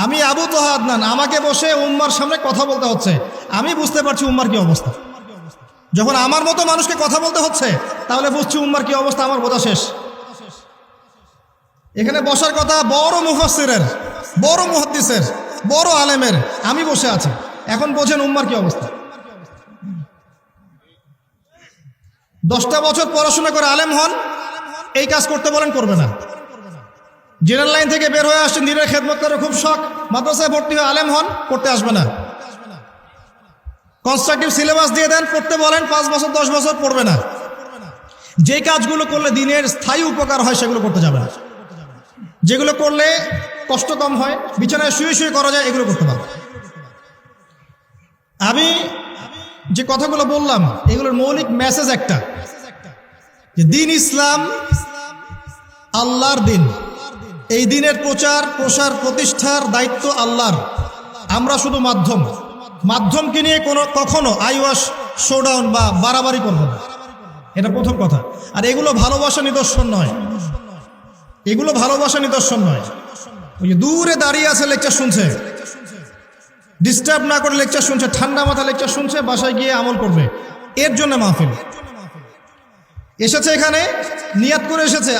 আমি আবু তোহা আদনান, আমাকে বসে উম্মার সামনে কথা বলতে হচ্ছে, আমি বুঝতে পারছি উম্মার কি অবস্থা। যখন আমার মতো মানুষকে কথা বলতে হচ্ছে তাহলে বুঝছি উম্মার কি অবস্থা, আমার বোঝা শেষ। এখানে বসার কথা বড় মুফাসসিরের, বড় মুহাদ্দিসের, বড় আলেমের, আমি বসে আছি। এখন বোঝেন উম্মার কি অবস্থা। 10টা বছর পড়াশোনা করে আলেম হন, এই কাজ করতে বলেন করবে না। জেনারেল লাইন থেকে বের হয়ে আসছেন, দিনের খেদমত করে খুব শখ, মাদ্রাসায় ভর্তি হয়ে আলেম হন, করতে আসবে না। কনস্ট্রাকটিভ সিলেবাস দিয়ে দেন, পড়তে বলেন, 5 বছর 10 বছর পড়বে না। যে কাজগুলো করলে দিনের স্থায়ী উপকার হয় সেগুলো করতে যাবে না। যেগুলো করলে কষ্ট কম হয়, বিছানায় শুয়ে শুয়ে করা যায়, এগুলো করতে পারবে। আমি যে কথাগুলো বললাম এগুলোর মৌলিক মেসেজ একটা, যে দিন ইসলাম আল্লাহর দিন, এই দিনের প্রচার প্রসার প্রতিষ্ঠার দায়িত্ব আল্লাহর। আমরা শুধু মাধ্যম, মাধ্যমকে নিয়ে কখনো আইওয়াশ শোডাউন বা বাড়াবাড়ি করব না, এটা প্রথম কথা। আর এগুলো ভালোবাসা নিদর্শন নয়, এগুলো ভালোবাসা নিদর্শন নয়। ওই যে দূরে দাঁড়িয়ে আছে, লেকচার শুনছে, ডিস্টার্ব না করে লেকচার শুনছে, ঠান্ডা মাথা লেকচার শুনছে, বাসায় গিয়ে আমল করবে, এর জন্য মাহফিল এসেছে। এখানে নিয়াত করে এসেছে,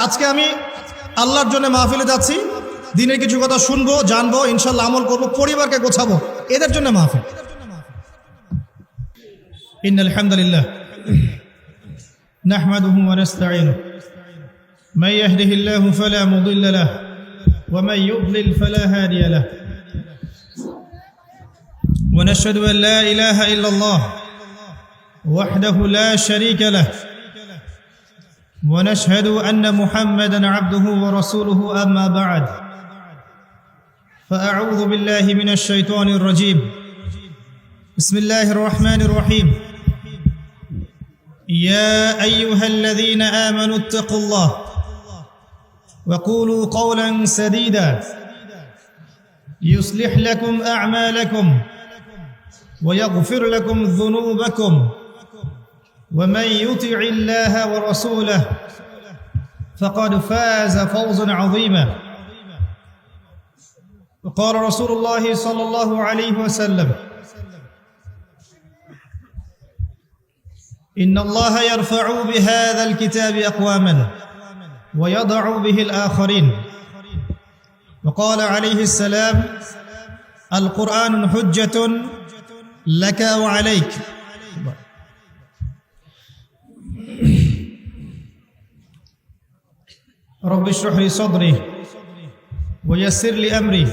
আজকে আমি আল্লাহর জন্য মাহফিলে যাচ্ছি, দিনের কিছু কথা শুনবো, জানবো, ইনশাল্লাহ আমল করবো, পরিবারকে গোছাবো, এদের জন্য মাহফিল। ইন্নাল হামদুলিল্লাহ নাহমাদুহু ওয়া নাস্তাঈনুহু মান ইয়াহদিহিল্লাহু ফালা মুদিল্লা লাহু ওয়া মান ইউদ্লিল ফালা হাদিয়া লাহু ওয়া নাশহাদু আন লা ইলাহা ইল্লাল্লাহ ওয়াহদাহু লা শারীকা লাহু ونشهد أن محمدًا عبده ورسوله أما بعد فأعوذ بالله من الشيطان الرجيم بسم الله الرحمن الرحيم يا أيها الذين آمنوا اتقوا الله وقولوا قولا سديدا يصلح لكم أعمالكم ويغفر لكم ذنوبكم ومن يطع الله ورسوله فقد فاز فوزا عظيما وقال رسول الله صلى الله عليه وسلم إن الله يرفع بهذا الكتاب أقواما ويضع به الآخرين وقال عليه السلام القرآن حجة لك وعليك رب اشرح لي صدري ويسر لي أمري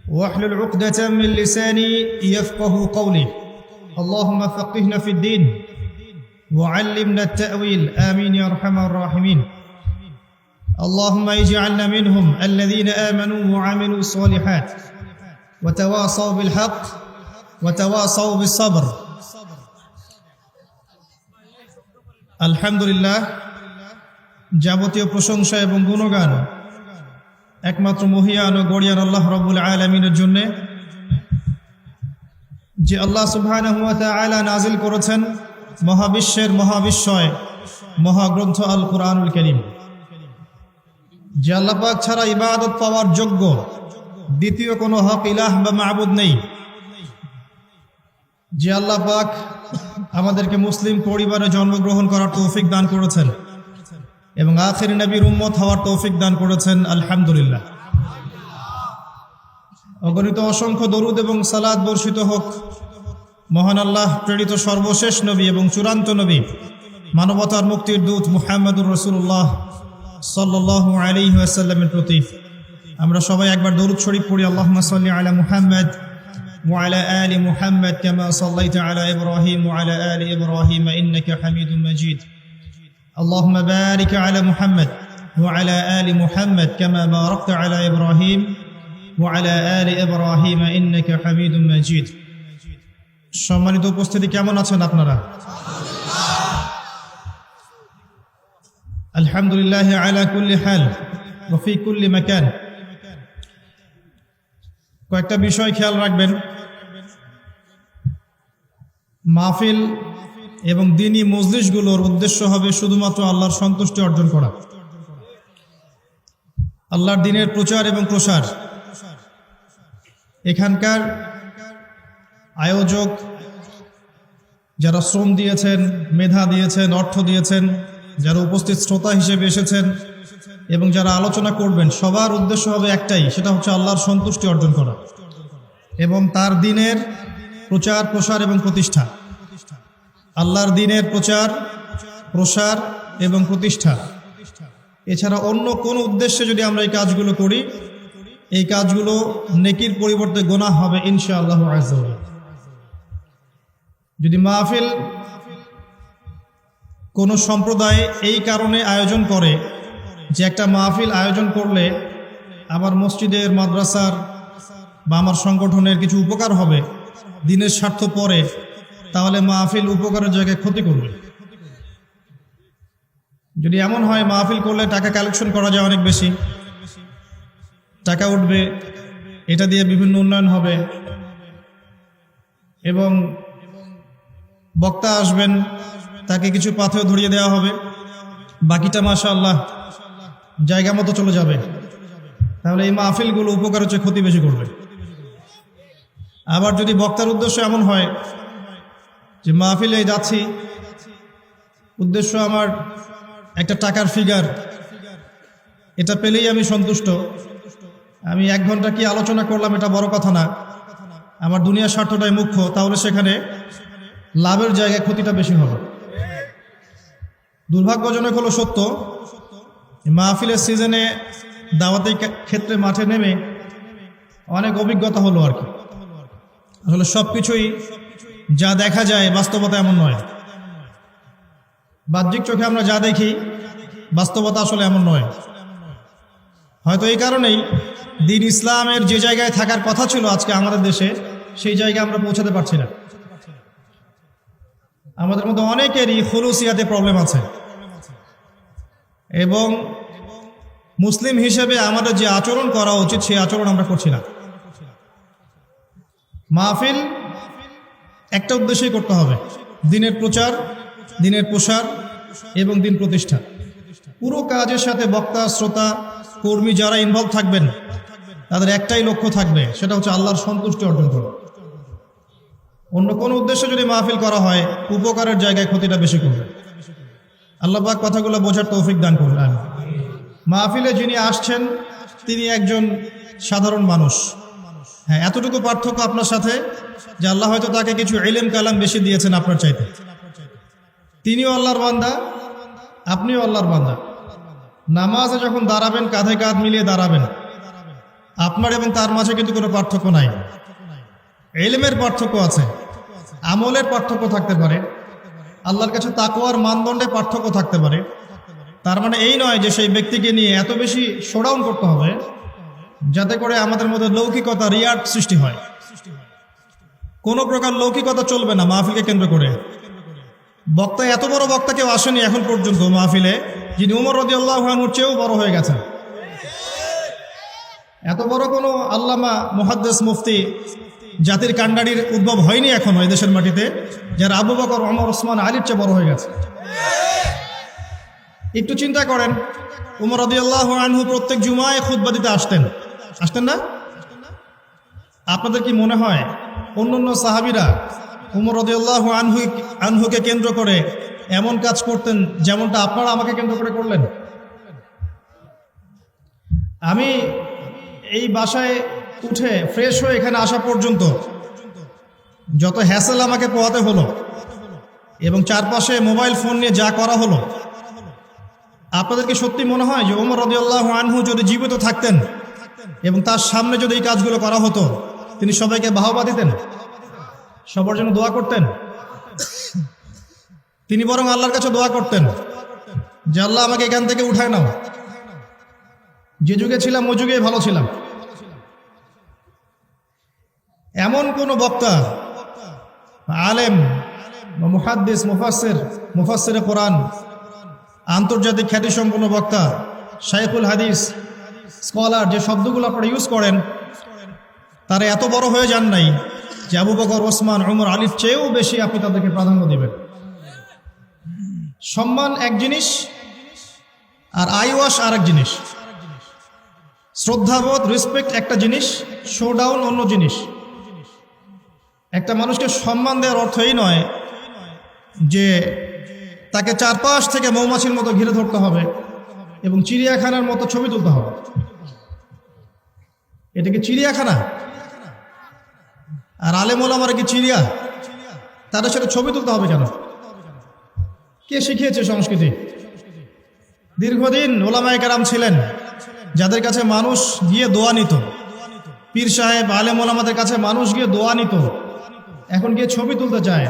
واحلل عقدة من لساني يفقه قولي اللهم فقهنا في الدين وعلمنا التأويل آمين يا أرحم الراحمين اللهم اجعلنا منهم الذين آمنوا وعملوا الصالحات وتواصوا بالحق وتواصوا بالصبر الحمد لله যাবতীয় প্রশংসা এবং গুণগান একমাত্র মহিয়ান ও গড়িয়ান আল্লাহ রাব্বুল আলামিনের জন্য, যে আল্লাহ সুবহানাহু ওয়া তাআলা নাজিল করেছেন মহাবিশ্বের মহাবিশ্বয় মহাগ্রন্থ আল কুরআনুল কারীম। যে আল্লাহ পাক ছাড়া ইবাদত পাওয়ার যোগ্য দ্বিতীয় কোনো হক ইলাহ বা মাবুদ নেই। যে আল্লাহ পাক আমাদেরকে মুসলিম পরিবারে জন্মগ্রহণ করার তৌফিক দান করেছেন এবং আখির নবীর উম্মত হওয়ার তৌফিক দান করেছেন, আলহামদুলিল্লাহ। অগণিত অসংখ্য দরুদ এবং সালাত বর্ষিত হোক মহান আল্লাহ প্রেরিত সর্বশেষ নবী এবং চূড়ান্ত নবী, মানবতার মুক্তির দূত মুহাম্মদুর রাসূলুল্লাহ সাল্লাল্লাহু আলাইহি ওয়াসাল্লামের প্রতি। আমরা সবাই একবার দরুদ শরীফ পড়ি। আল্লাহুম্মা সাল্লি আলা মুহাম্মদ ওয়া আলা আলি মুহাম্মদ কামা সাল্লাইতা আলা ইব্রাহিম ওয়া আলা আলি ইব্রাহিম ইন্নাকা হামিদুম মাজিদ। اللهم بارك على محمد وعلى آل محمد كما باركت على إبراهيم وعلى آل إبراهيم إنك حميد مجيد। সম্মানিত উপস্থিতি, কেমন আছেন আপনারা? আলহামদুলিল্লাহ আলা কুল্লি হাল ওয়া ফি কুল্লি মাকান। কয়েকটা বিষয় খেয়াল রাখবেন। মাহফিল এবং দিনী মজলিসগুলোর উদ্দেশ্য হবে শুধুমাত্র আল্লাহর সন্তুষ্টি অর্জন করা, আল্লাহর দিনের প্রচার এবং প্রসার। এখানকার আয়োজক যারা শ্রম দিয়েছেন, মেধা দিয়েছেন, অর্থ দিয়েছেন, যারা উপস্থিত শ্রোতা হিসেবে এসেছেন এবং যারা আলোচনা করবেন, সবার উদ্দেশ্য হবে একটাই, সেটা হচ্ছে আল্লাহর সন্তুষ্টি অর্জন করা এবং তার দ্বীনের প্রচার, প্রসার এবং প্রতিষ্ঠা। আল্লাহর দ্বীনের প্রচার, প্রসার এবং প্রতিষ্ঠা এছাড়া অন্য কোনো উদ্দেশ্যে যদি আমরা এই কাজগুলো করি, এই কাজগুলো নেকির পরিবর্তে গুনাহ হবে ইনশাআল্লাহ আযজা ওয়া জাল্লা। যদি মাহফিল কোনো সম্প্রদায় এই কারণে আয়োজন করে যে একটা মাহফিল আয়োজন করলে আমার মসজিদের, মাদ্রাসার বা আমার সংগঠনের কিছু উপকার হবে, দিনের স্বার্থ পরে, তাহলে মাহফিল উপকারের জায়গায় ক্ষতি করবে। যদি এমন হয় মাহফিল করলে টাকা কালেকশন করা যায়, অনেক বেশি টাকা উঠবে, এটা দিয়ে বিভিন্ন উন্নয়ন হবে এবং বক্তা আসবেন, তাকে কিছু পাথেয় ধরিয়ে দেওয়া হবে, বাকিটা মাশাআল্লাহ জায়গা মতো চলে যাবে, তাহলে এই মাহফিলগুলো উপকার হচ্ছে ক্ষতি বেশি করবে। আবার যদি বক্তার উদ্দেশ্য এমন হয় যে মাহফিলে যাচ্ছি, উদ্দেশ্য আমার একটা টাকার ফিগার, এটা পেলেই আমি সন্তুষ্ট, আমি 1 ঘন্টা কি আলোচনা করলাম এটা বড় কথা না, আমার দুনিয়ার স্বার্থটাই মুখ্য, তাহলে সেখানে লাভের জায়গায় ক্ষতিটা বেশি হবে। দুর্ভাগ্যজনক হলো সত্য, মাহফিলের সিজনে দাওয়াতি ক্ষেত্রে মাঠে নেমে অনেক অভিজ্ঞতা হলো আর কি। আসলে সব কিছুই যা দেখা যায় বাস্তবতা এমন নয়। বাহ্যিক চোখে আমরা যা দেখি, বাস্তবতা আসলে এমন নয়। হয়তো এই কারণেই দ্বীন ইসলামের যে জায়গায় থাকার কথা ছিল আজকে আমাদের দেশে, সেই জায়গায় আমরা পৌঁছাতে পারছি না। আমাদের মধ্যে অনেকেরই খুলুসিয়াতে প্রবলেম আছে এবং মুসলিম হিসেবে আমাদের যে আচরণ করা উচিত সেই আচরণ আমরা করছি না। মাহফিল একটা উদ্দেশ্যেই করতে হবে, দ্বীনের প্রচার, দ্বীনের প্রসার এবং দ্বীন প্রতিষ্ঠা। পুরো কাজের সাথে বক্তা, শ্রোতা, কর্মী যারা ইনভলভ থাকবেন তাদের একটাই লক্ষ্য থাকবে, সেটা হচ্ছে আল্লাহর সন্তুষ্টি অর্জন করা। অন্য কোনো উদ্দেশ্যে যদি মাহফিল করা হয়, উপকারের জায়গায় ক্ষতিটা বেশি করবে। আল্লাহ পাক কথাগুলো বোঝার তৌফিক দান করুন। মাহফিলে যিনি আসছেন তিনি একজন সাধারণ মানুষ। হ্যাঁ, এতটুকু পার্থক্য আপনার সাথে যে আল্লাহ হয়তো তাকে কিছু ইলম কালাম বেশি দিয়েছেন আপনার চাইতে। তিনিও আল্লাহর বান্দা, আপনিও আল্লাহর বান্দা। নামাজে যখন দাঁড়াবেন, কাঁধে কাঁধ মিলিয়ে দাঁড়াবেন, আপনার এবং তার মাঝে কিন্তু কোনো পার্থক্য নাই। ইলমের পার্থক্য আছে, আমলের পার্থক্য থাকতে পারে, আল্লাহর কাছে তাকওয়ার মানদণ্ডে পার্থক্য থাকতে পারে। তার মানে এই নয় যে সেই ব্যক্তিকে নিয়ে এত বেশি শোডাউন করতে হবে যাতে করে আমাদের মধ্যে লৌকিকতা, রিয়ার সৃষ্টি হয়। কোনো প্রকার লৌকিকতা চলবে না মাহফিলকে কেন্দ্র করে। বক্তা, এত বড় বক্তা কেউ আসেনি এখন পর্যন্ত মাহফিলে যিনি উমর রাদিয়াল্লাহু আনহুর চেয়েও বড় হয়ে গেছেন। এত বড় কোনো আল্লামা, মুহাদ্দিস, মুফতি, জাতির কাণ্ডারির উদ্ভব হয়নি এখনো এই দেশের মাটিতে, যারা আবু বকর, ওমর, ওসমান, আলীর চেয়ে বড় হয়ে গেছে। একটু চিন্তা করেন, উমর রাদিয়াল্লাহু আনহু প্রত্যেক জুমায় খুতবা দিতে আসতেন না? আপনাদের কি মনে হয় অন্যান্য সাহাবীরা উমর রাদিয়াল্লাহু আনহুকে কেন্দ্র করে এমন কাজ করতেন যেমনটা আপনারা আমাকে কেন্দ্র করে করলেন? আমি এই বাসায় উঠে ফ্রেশ হয়ে এখানে আসা পর্যন্ত যত হ্যাসেল আমাকে পোহাতে হলো এবং চারপাশে মোবাইল ফোন নিয়ে যা করা হলো, আপনাদের কি সত্যি মনে হয় যে ওমর রাদিয়াল্লাহু আনহু যদি জীবিত থাকতেন এবং তার সামনে যদি এই কাজগুলো করা হতো, তিনি সবাইকে বাহবা দিতেন, সবার জন্য দোয়া করতেন? তিনি বরং আল্লাহর কাছে দোয়া করতেন যে আল্লাহ আমাকে এখান থেকে উঠায় নাও, যে যুগে ছিলাম ওই যুগেই ভালো ছিলাম। এমন কোন বক্তা, আলেম বা মুহাদ্দিস, মুফাসসিরে কোরআন, আন্তর্জাতিক খ্যাতিসম্পন্ন বক্তা, শাইখুল হাদিস, স্কলার, যে শব্দগুলো আপনারা ইউজ করেন, তারা এত বড় হয়ে যান নাই যে আবু বকর, ওসমান, উমর, আলীর চেয়েও বেশি আপনি তাদেরকে প্রাধান্য দিবেন। সম্মান এক জিনিস আর আইওয়াশ আর এক জিনিস। শ্রদ্ধাবোধ, রেসপেক্ট একটা জিনিস, শোডাউন অন্য জিনিস। একটা মানুষকে সম্মান দেওয়ার অর্থ এই নয় যে তাকে চারপাশ থেকে মৌমাছির মতো ঘিরে ধরতে হবে এবং চিড়িয়াখানার মতো ছবি তুলতে হবে। এটা কি চিড়িয়াখানা? আর আলেম ওলামারা কি চিড়িয়া? তাদের সাথে ছবি তুলতে হবে কেন? কে শিখিয়েছে সংস্কৃতি? দীর্ঘদিন ওলামায়ে কেরাম ছিলেন যাদের কাছে মানুষ গিয়ে দোয়া নিত, পীর সাহেব আলেম ওলামাদের কাছে মানুষ গিয়ে দোয়া নিত, এখন গিয়ে ছবি তুলতে চায়।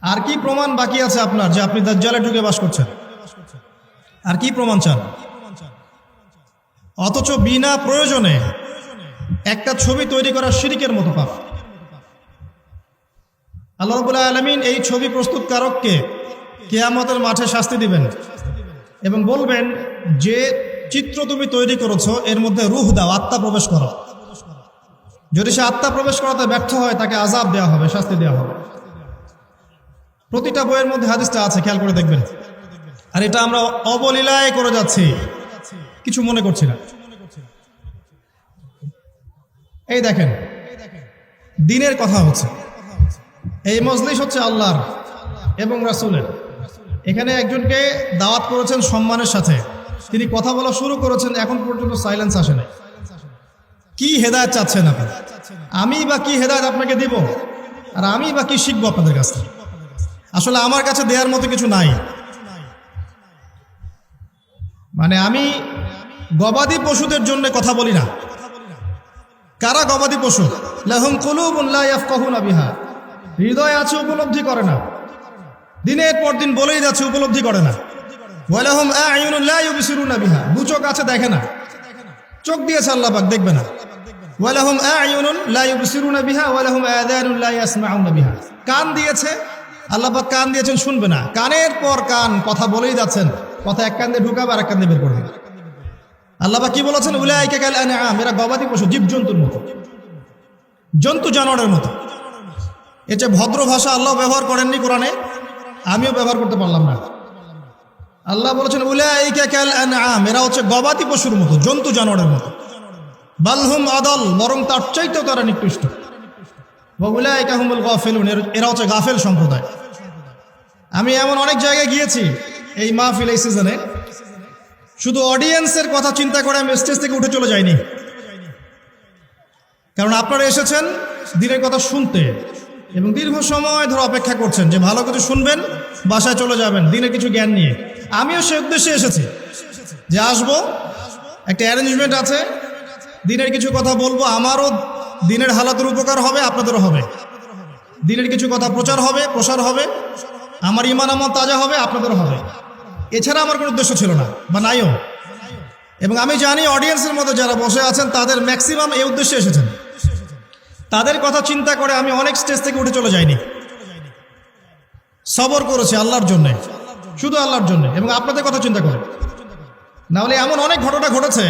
আর কি প্রমাণ বাকি আছে আপনার যে আপনি দাজ্জালে ঢুকে বাস করছেন? আর কি প্রমাণ চান? অথচ বিনা প্রয়োজনে একটা ছবি তৈরি করা শিরকের মতো পাপ। আল্লাহ রাব্বুল আলামিন এই ছবি প্রস্তুতকারককে কিয়ামতের মাঠে শাস্তি দিবেন এবং বলবেন যে চিত্র তুমি তৈরি করেছো এর মধ্যে রূহ দাও, আত্মা প্রবেশ করো। যদি সে আত্মা প্রবেশ করাতে ব্যর্থ হয় তাকে আযাব দেওয়া হবে, শাস্তি দেওয়া হবে। প্রতিটা বইয়ের মধ্যে হাদিসটা আছে, খেয়াল করে দেখবেন। আর এটা আমরা অবলীলায় করে যাচ্ছি, কিছু মনে করছি না। এই দেখেন, দ্বীনের কথা হচ্ছে, এই মজলিস হচ্ছে আল্লাহর এবং রাসূলের। এখানে একজনকে দাওয়াত করেছেন সম্মানের সাথে, তিনি কথা বলা শুরু করেছেন, এখন পর্যন্ত সাইলেন্স আসে নাই। কি হেদায়েত চাচ্ছেন আপনি? আমি বা কি হেদায়েত আপনাকে দিব? আর আমি বা কি শিখবো আপনাদের কাছে? আসলে আমার কাছে দেওয়ার মতো কিছু নাই। মানে আমি গবাদি পশুদের জন্য কথা বলি না। কারা গবাদি পশু? লাহুম কুলুবুন লা ইয়াফকাহুনা বিহা, হৃদয় আছে উপলব্ধি করে না, দিনের পর দিন বলেই যাচ্ছে উপলব্ধি করে না। ওয়া লাহুম আ'য়ুনুন লা ইউবসিরুনা বিহা, দু চোখ আছে দেখে না, চোখ দিয়েছে আল্লাহ পাক দেখবে না। ওয়া লাহুম আ'য়ুনুন লা ইউবসিরুনা বিহা ওয়া লাহুম আযানুন লা ইয়াসমাউনা বিহা, কান দিয়েছে আল্লাহ পাক, কান দিয়েছেন শুনবে না, কানের পর কান কথা বলেই যাচ্ছেন, কথা এক কান দিয়ে ঢুকাবে আর এক কান দিয়ে বের করবে। আল্লাহ পাক কি বলেছেন? উলাইকা কাল আনআম, এরা গবাদি পশু, জীবজন্তুর মতো, জন্তু জানোয়ারের মতো। এর চেয়ে ভদ্র ভাষা আল্লাহ ব্যবহার করেননি কোরআনে, আমিও ব্যবহার করতে পারলাম না। আল্লাহ বলেছেন উলাইকা কাল আনআম, এরা হচ্ছে গবাদি পশুর মতো, জন্তু জানোয়ারের মতো। বালহুম আদাল, বরং তার চাইতেও তারা নিকৃষ্ট। ওয়া উলাইকা হুমুল গাফিলুন, এরা হচ্ছে গাফেল সম্প্রদায়। আমি এমন অনেক জায়গায় গিয়েছি এই মাহফিল, এই সিজনে, শুধু অডিয়েন্সের কথা চিন্তা করে আমি স্টেজ থেকে উঠে চলে যাইনি। কারণ আপনারা এসেছেন দ্বীনের কথা শুনতে এবং দীর্ঘ সময় ধরে অপেক্ষা করছেন যে ভালো কিছু শুনবেন, বাসায় চলে যাবেন দ্বীনের কিছু জ্ঞান নিয়ে। আমিও সে উদ্দেশ্যে এসেছি যে আসবো, একটা অ্যারেঞ্জমেন্ট আছে, দ্বীনের কিছু কথা বলবো, আমারও দ্বীনের হালাতের উপকার হবে, আপনাদেরও হবে। দ্বীনের কিছু কথা প্রচার হবে, প্রসার হবে, আমার ঈমান আমল তাজা হবে, আপনাদেরও হবে। এছাড়া আমার কোনো উদ্দেশ্য ছিল না বা নাইও। এবং আমি জানি অডিয়েন্সের মধ্যে যারা বসে আছেন তাদের ম্যাক্সিমাম এই উদ্দেশ্যে এসেছেন। তাদের কথা চিন্তা করে আমি অনেক স্টেজ থেকে উঠে চলে যাইনি, সবর করেছি আল্লাহর জন্যে, শুধু আল্লাহর জন্যে এবং আপনাদের কথা চিন্তা করে। না হলে এমন অনেক ঘটনা ঘটেছে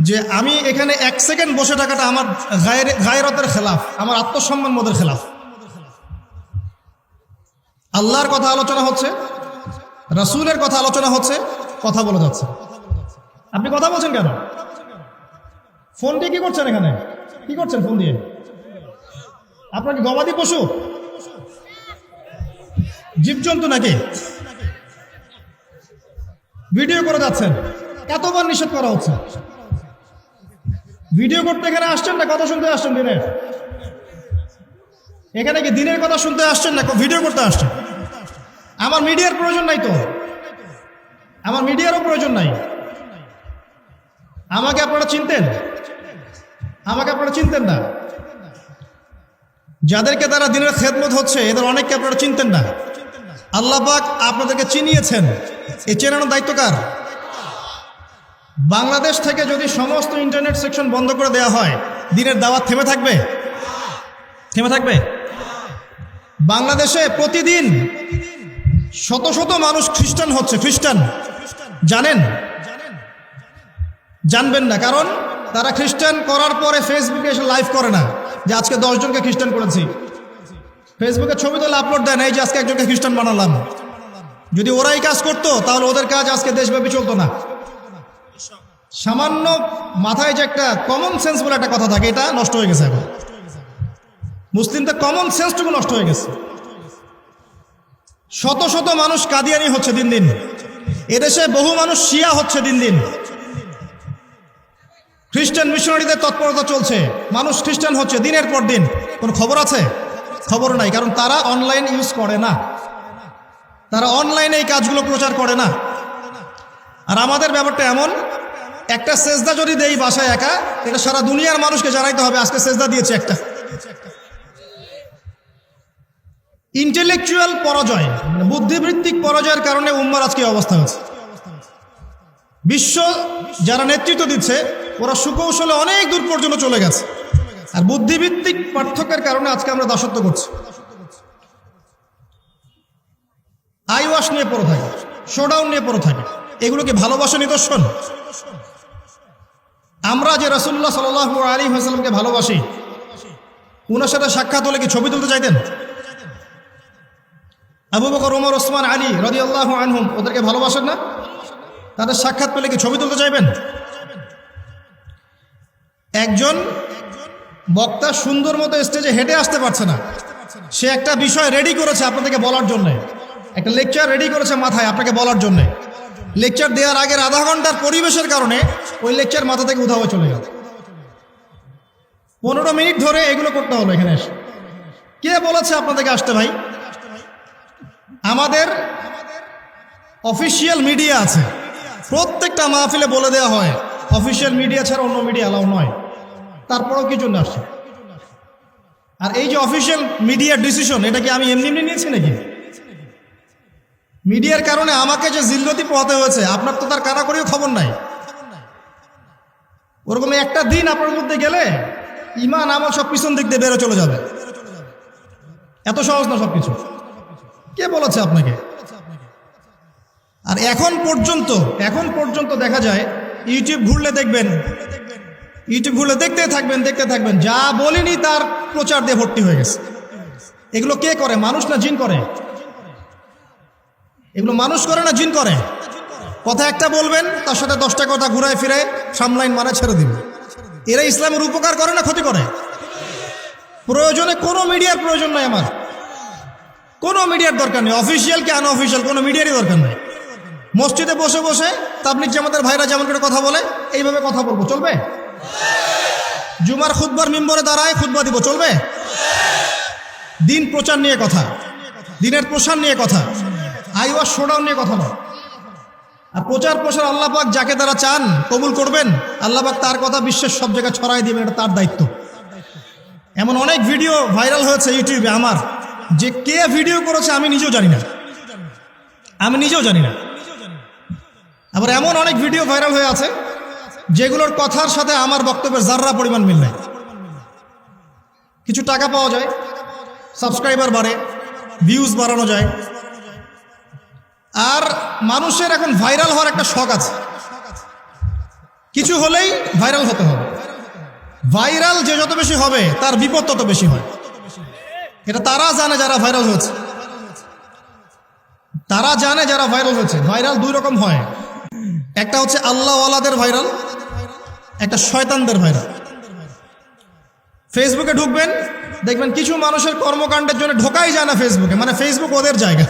যে আমি এখানে এক সেকেন্ড বসে থাকাটা আমার গায়রতের খেলাফ, আমার আত্মসম্মান বোধের খেলাফ। আল্লাহর কথা আলোচনা হচ্ছে, রাসূলের কথা আলোচনা হচ্ছে, কথা বলে যাচ্ছে। আপনি কথা বলছেন কেন? ফোন দিয়ে কি করছেন? এখানে কি করছেন ফোন দিয়ে? আপনার কি গবাদি পশু, জীবজন্তু নাকি? ভিডিও করে যাচ্ছেন, কতবার নিষেধ করা হচ্ছে? ভিডিও করতে এখানে আসছেন না কথা শুনতে আসছেন? দিনের এখানে কি দিনের কথা শুনতে আসছেন না ভিডিও করতে আসছেন? আমার মিডিয়ার প্রয়োজন নাই তো, আমার মিডিয়ারও প্রয়োজন নাই। আমাকে আপনারা চিনতেন? আমাকে আপনারা চিনতেন না। যাদেরকে তারা দিনের খেদমত হচ্ছে এদের অনেককে আপনারা চিনতেন না। আল্লাহ পাক আপনাদেরকে চিনিয়েছেন, এই চেনানোর দায়িত্ব কার? বাংলাদেশ থেকে যদি সমস্ত ইন্টারনেট সেকশন বন্ধ করে দেওয়া হয়, দিনের দাওয়াত থেমে থাকবে? থেমে থাকবে? বাংলাদেশে প্রতিদিন শত শত মানুষ খ্রিস্টান হচ্ছে। খ্রিস্টান জানেন? জানবেন না, কারণ তারা খ্রিস্টান করার পরে ফেসবুকে এসে লাইভ করে না যে আজকে 10 জনকে খ্রিস্টান করেছি। ফেসবুকে ছবি তোলা আপলোড দেয় না এই যে আজকে একজনকে খ্রিস্টান বানালাম। যদি ওরাই কাজ করতো তাহলে ওদের কাজ আজকে দেশব্যাপী চলতো না। সামান্য মাথায় যে একটা কমন সেন্স বলে একটা কথা থাকে, এটা নষ্ট হয়ে গেছে এখন। মুসলিমদের কমন সেন্সটুকু নষ্ট হয়ে গেছে। শত শত মানুষ কাদিয়ানি হচ্ছে দিন দিন, এদেশে বহু মানুষ শিয়া হচ্ছে দিন দিন। খ্রিস্টান মিশনারিদের তৎপরতা চলছে, মানুষ খ্রিস্টান হচ্ছে দিনের পর দিন। কোনো খবর আছে? খবর নাই, কারণ তারা অনলাইন ইউজ করে না, তারা অনলাইনে এই কাজগুলো প্রচার করে না। আর আমাদের ব্যাপারটা এমন, একটা সেজদা যদি দেই বাসায় একা, এটা সারা দুনিয়ার মানুষকে জানাইতে হবে আজকে সেজদা দিয়েছে একটা। ইন্টেলেকচুয়াল পরাজয়, মানে বুদ্ধিবৃত্তিক পরাজয়ের কারণে উম্মার আজকে অবস্থা হচ্ছে। বিশ্ব যারা নেতৃত্ব দিচ্ছে ওরা সুকৌশলে অনেক দূর পর্যন্ত চলে গেছে, আর বুদ্ধিবৃত্তিক পার্থক্যের কারণে আজকে আমরা দাসত্ব করছি। আইওয়াশ নিয়ে পড়ে থাকে, শোডাউন নিয়ে পড়ে থাকে, এগুলো কি ভালোবাসা নিদর্শন? আমরা যে রাসূলুল্লাহ সাল্লাল্লাহু আলাইহি ওয়াসাল্লামকে ভালোবাসি, ওনার সাথে সাক্ষাৎ হলে কি ছবি তুলতে চাইতেন? আবু বকর, ওমর, ওসমান, আলী রাদিয়াল্লাহু আনহুম, ওদেরকে ভালোবাসেন না? তাদের সাক্ষাৎ পেলে কি ছবি তুলতে চাইবেন? একজন বক্তা সুন্দর মতো স্টেজে হেঁটে আসতে পারছে না, সে একটা বিষয় রেডি করেছে আপনাদেরকে বলার জন্য, একটা লেকচার রেডি করেছে মাথায় আপনাকে বলার জন্য। লেকচার দেওয়ার আগের আধা ঘন্টার পরিবেশের কারণে ওই লেকচার মাথা থেকে উধাও হয়ে চলে গেল। 15 মিনিট ধরে এগুলো করতে হলো এখানে এসে। কে বলেছে আপনাদেরকে আসতে ভাই? আমাদের অফিসিয়াল মিডিয়া আছে, প্রত্যেকটা মাহফিলে বলে দেওয়া হয় অফিসিয়াল মিডিয়া ছাড়া অন্য মিডিয়া অ্যালাউ নয়। তারপরেও কি জন্য আসছে? আর এই যে অফিসিয়াল মিডিয়ার ডিসিশন, এটা কি আমি এমনি এমনি নিয়েছি নাকি? মিডিয়ার কারণে আমাকে যে জিল্লতি পোহাতে হয়েছে, আপনার তো তার কারাকড়িও খবর নাই। ওরকম একটা দিন আপনার মধ্যে গেলে ইমান আমল সব পিছন দিক দিয়ে বেরো চলে যাবে। এত সহজ না সবকিছু। কে বলেছে আপনাকে? আর এখন পর্যন্ত দেখা যায়, ইউটিউব ঘুরলে দেখবেন, ইউটিউব ঘুরলে দেখতে থাকবেন যা বলিনি তার প্রচার দিয়ে ভর্তি হয়ে গেছে। এগুলো কে করে? মানুষ না জিন করে? এগুলো মানুষ করে না জিন করে? কথা একটা বলবেন, তার সাথে 10টা কথা ঘুরায় ফিরে সামলাইন মানে ছেড়ে দিন। এরা ইসলামের উপকার করে না ক্ষতি করে? প্রয়োজনে কোনো মিডিয়ার প্রয়োজন নাই, আমার কোনো মিডিয়ার দরকার নেই, অফিসিয়াল কি আনঅফিসিয়াল কোনো মিডিয়ারই দরকার নেই। মসজিদে বসে বসে তাবলিগ জামাতের ভাইরা যেমন করে কথা বলে এইভাবে কথা বলবো, চলবে? জুমার খুতবার মিম্বরে দাঁড়ায় খুতবা দিব, চলবে? দিন প্রচার নিয়ে কথা, দিনের প্রসার নিয়ে কথা, আইওয়াস শোডাউন নিয়ে কথা নয়। আর প্রচার প্রসার আল্লাহ পাক যাকে তারা চান কবুল করবেন, আল্লাহ পাক তার কথা বিশ্বের সব জায়গায় ছড়াই দিবেন, এটা তার দায়িত্ব। এমন অনেক ভিডিও ভাইরাল হয়েছে ইউটিউবে আমার, যে কে ভিডিও করেছে আমি নিজেও জানি না। আবার এমন অনেক ভিডিও ভাইরাল হয়ে আছে যেগুলোর কথার সাথে আমার বক্তব্যের যাররা পরিমাণ মিল নাই। কিছু টাকা পাওয়া যায়, সাবস্ক্রাইবার বাড়ে, ভিউজ বাড়ানো যায়। আর মানুষের এখন ভাইরাল হওয়ার একটা শখ আছে, কিছু হলেই ভাইরাল হতে হবে। ভাইরাল যে যত বেশি হবে তার বিপদ তত বেশি হয়। এটা তারা জানে যারা ভাইরাল হয়েছে, ভাইরাল দুই রকম হয়, একটা হচ্ছে আল্লাহওয়ালাদের ভাইরাল, একটা শয়তানদের ভাইরাল। ফেসবুকে ঢুকবেন, দেখবেন কিছু মানুষের কর্মকাণ্ডের জন্য ঢোকাই যায় না ফেসবুকে, মানে ফেসবুক ওদের জায়গা।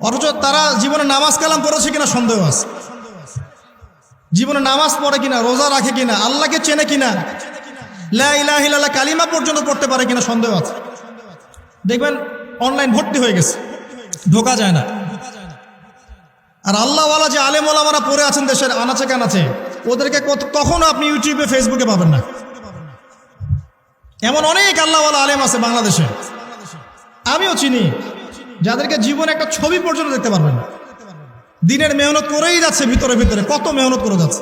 অথচ তারা জীবনে নামাজ কালাম পড়েছে কিনা সন্দেহ আছে, জীবনে নামাজ পড়ে কিনা, রোজা রাখে কিনা, আল্লাহকে চেনে কিনা, লা ইলাহা ইল্লাল্লাহ কালিমা পর্যন্ত পড়তে পারে কিনা সন্দেহ আছে। দেখবেন অনলাইন ভর্তি হয়ে গেছে, ঢোকা যায় না। আর আল্লাহওয়ালা যে আলেম ওলামারা পড়ে আছেন দেশের আনাচে কানাচে, ওদেরকে কখনো আপনি ইউটিউবে ফেসবুকে পাবেন না। এমন অনেক আল্লাহওয়ালা আলেম আছে বাংলাদেশে, আমিও চিনি, যাদেরকে জীবনে একটা ছবি পর্যন্ত দেখতে পারবেন না। দিনের মেহনত করেই যাচ্ছে, ভিতরে কত মেহনত করে যাচ্ছে,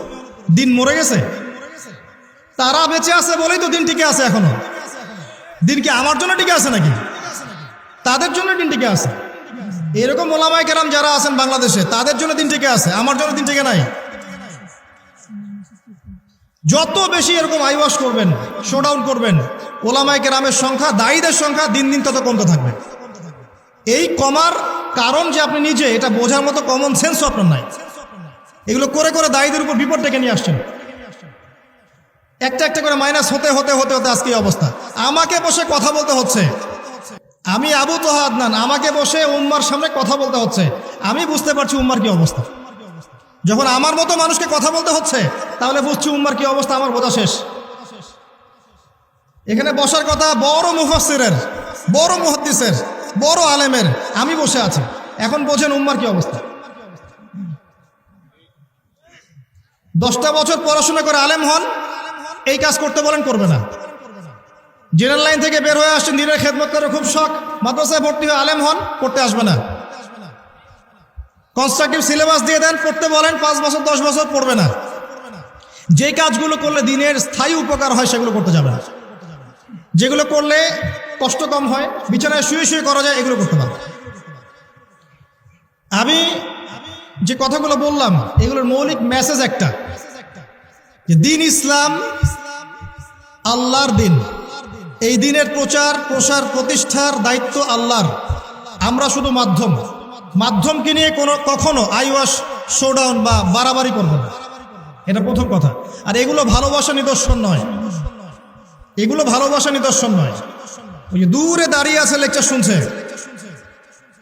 দিন মরে গেছে। তারা বেঁচে আছে বলেই তো দিন টিকে আছে এখনো। দিন কি আমার জন্য টিকে আছে নাকি? তাদের জন্য দিন টিকে আছে। এরকম ওলামায়ে কেরাম যারা আছেন বাংলাদেশে, তাদের জন্য দিন টিকে আছে, আমার জন্য দিন টিকে নাই। যত বেশি এরকম আইওয়াশ করবেন, শোডাউন করবেন, ওলামায়ে কেরামের সংখ্যা, দায়ীদের সংখ্যা দিন দিন তত কমতে থাকবে। এই কমার কারণ যে আপনি নিজে, এটা বোঝার মতো কমন সেন্সও আপনার নাই। এগুলো করে করে দায়ীদের উপর বিপদ ডেকে নিয়ে আসছেন। একটা একটা করে মাইনাস হতে হতে হতে হতে আজকে এই অবস্থা। আমাকে বসে কথা বলতে হচ্ছে, আমি আবু তোহা আদনান, আমাকে বসে উম্মার সামনে কথা বলতে হচ্ছে। আমি বুঝতে পারছি উম্মার কি অবস্থা। যখন আমার মতো মানুষকে কথা বলতে হচ্ছে তাহলে বুঝছি উম্মার কি অবস্থা, আমার বোঝা শেষ। এখানে বসার কথা বড় মুফাসসিরের, বড় মুহাদ্দিসের, বড় আলেমের, আমি বসে আছি। এখন বোঝেন উম্মার কি অবস্থা। 10টা বছর পড়াশোনা করে আলেম হন, এই কাজ করতে বলেন করবে না। জেনারেল লাইন থেকে বের হয়ে আসছেন, দিনের খেদমত করে খুব শখ, মাদ্রাসায় ভর্তি হয়ে আলেম হন, পড়তে আসবে না। কনস্ট্রাকটিভ সিলেবাস দিয়ে দেন, পড়তে বলেন, 5 বছর 10 বছর পড়বে না। যে কাজগুলো করলে দিনের স্থায়ী উপকার হয় সেগুলো করতে যাবে না। যেগুলো করলে কষ্ট কম হয়, বিছানায় শুয়ে শুয়ে করা যায়, এগুলো করতে পারবে। আমি যে কথাগুলো বললাম এগুলোর মৌলিক মেসেজ একটা, যে দিন ইসলাম আল্লাহর দিন। এই দিনের প্রচার প্রসার প্রতিষ্ঠার দায়িত্ব আল্লাহর। আমরা শুধু মাধ্যম। মাধ্যমকে নিয়ে কখনো আইওয়াশ শোডাউন বা বাড়াবাড়ি করব না, এটা প্রথম কথা। আর এগুলো ভালোবাসা নিদর্শন নয়, এগুলো ভালোবাসা নিদর্শন নয়। ওই যে দূরে দাঁড়িয়ে আছে, লেকচার শুনছে,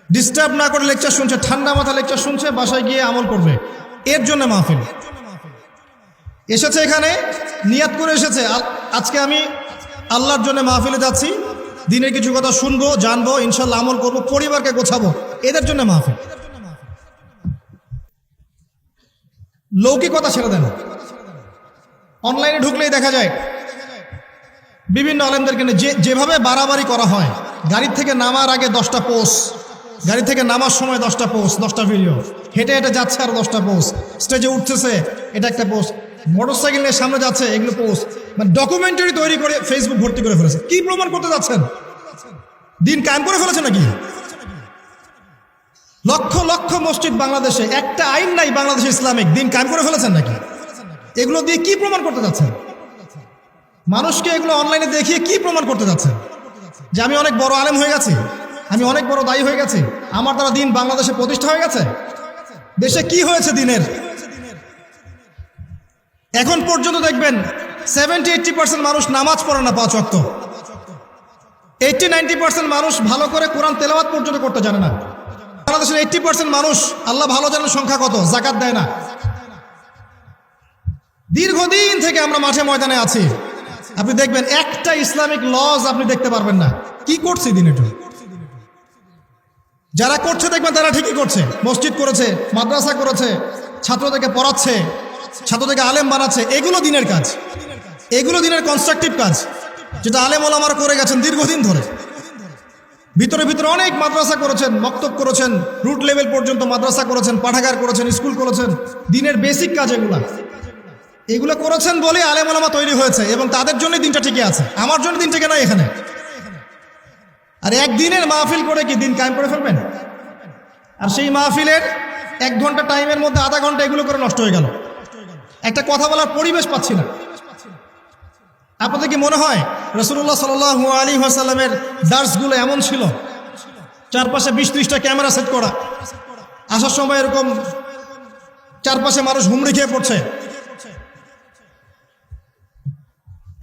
ডিস্টার্ব না করে লেকচার শুনছে, ঠান্ডা মাথা লেকচার শুনছে, বাসায় গিয়ে আমল করবে, এর জন্য মাহফিল এসেছে। এখানে নিয়াত করে এসেছে, আজকে আমি আল্লাহর জন্য মাহফিলে যাচ্ছি, দিনের কিছু কথা শুনবো, জানবো, ইনশাল্লাহ আমল করবো, পরিবারকে গোছাবো, এদের জন্য মাহফিল। লৌকিকতা ছেড়ে দেন। অনলাইনে ঢুকলেই দেখা যায় বিভিন্ন আলেমদেরকে যেভাবে বাড়াবাড়ি করা হয়, গাড়ির থেকে নামার আগে 10টা পোস্ট, গাড়ি থেকে নামার সময় 10টা পোস্ট, 10টা ভিডিও, হেঁটে হেঁটে যাচ্ছে আর 10টা পোস্ট, স্টেজে উঠতেছে এটা একটা পোস্ট, মোটরসাইকেল নিয়ে সামনে যাচ্ছে এগুলো পোস্ট। মানে ডকুমেন্টারি তৈরি করে ফেসবুক ভর্তি করে ফেলেছে। কি প্রমাণ করতে যাচ্ছেন? দিন কায়েম করে ফেলেছে নাকি? লক্ষ লক্ষ মসজিদ বাংলাদেশে, একটা আইন নাই বাংলাদেশে ইসলামিক, দিন কায়েম করে ফেলেছেন নাকি? এগুলো দিয়ে কি প্রমাণ করতে যাচ্ছেন? মানুষকে এগুলো অনলাইনে দেখিয়ে কি প্রমাণ করতে যাচ্ছেন? যে আমি অনেক বড় আলেম হয়ে গেছি, আমি অনেক বড় দায়ী হয়ে গেছি, আমার দ্বারা দিন বাংলাদেশে প্রতিষ্ঠা হয়ে গেছে। দেশে কি হয়েছে দিনের? এখন পর্যন্ত দেখবেন 70-80% মানুষ নামাজ পড়ে না 5 ওয়াক্ত। 80-90% মানুষ ভালো করে কোরআন তেলাওয়াত পর্যন্ত করতে জানে না। বাংলাদেশের 80% মানুষ, আল্লাহ ভালো জানেন সংখ্যা কত, যাকাত দেয় না। দীর্ঘদিন থেকে আমরা মাঠে ময়দানে আছি, আপনি দেখবেন একটা ইসলামিক লজ আপনি দেখতে পারবেন না। কি করছে দিন এটা? যারা করছে দেখবেন তারা ঠিকই করছে, মসজিদ করেছে, মাদ্রাসা করেছে, ছাত্রদেরকে পড়াচ্ছে, ছাত্রদেরকে আলেম বানাচ্ছে, এগুলো দিনের কাজ, এগুলো দিনের কনস্ট্রাকটিভ কাজ, যেটা আলেম ওলামারা করে গেছেন দীর্ঘদিন ধরে। ভিতরে ভিতরে অনেক মাদ্রাসা করেছেন, মক্তব করেছেন, রুট লেভেল পর্যন্ত মাদ্রাসা করেছেন, পাঠাগার করেছেন, স্কুল করেছেন, দিনের বেসিক কাজ এগুলো করেছেন বলে আলেম ওলামা তৈরি হয়েছে, এবং তাদের জন্যই দিনটা ঠিকই আছে। আমার জন্য দিন ঠিক নয় এখানে। আর একদিনের মাহফিল করে কি দিন কায়েম করে ফেলবেন? আর সেই মাহফিলের 1 ঘন্টা টাইমের মধ্যে আধা ঘন্টা এগুলো করে নষ্ট হয়ে গেল। একটা কথা বলার পরিবেশ পাচ্ছি না। আপনাদের কি মনে হয় রাসূলুল্লাহ সাল্লাল্লাহু আলাইহি ওয়াসাল্লামের দার্সগুলো এমন ছিল? চারপাশে 20-30টা ক্যামেরা সেট করা, আসার সময় এরকম চারপাশে মানুষ হুমড়ি খেয়ে পড়ছে,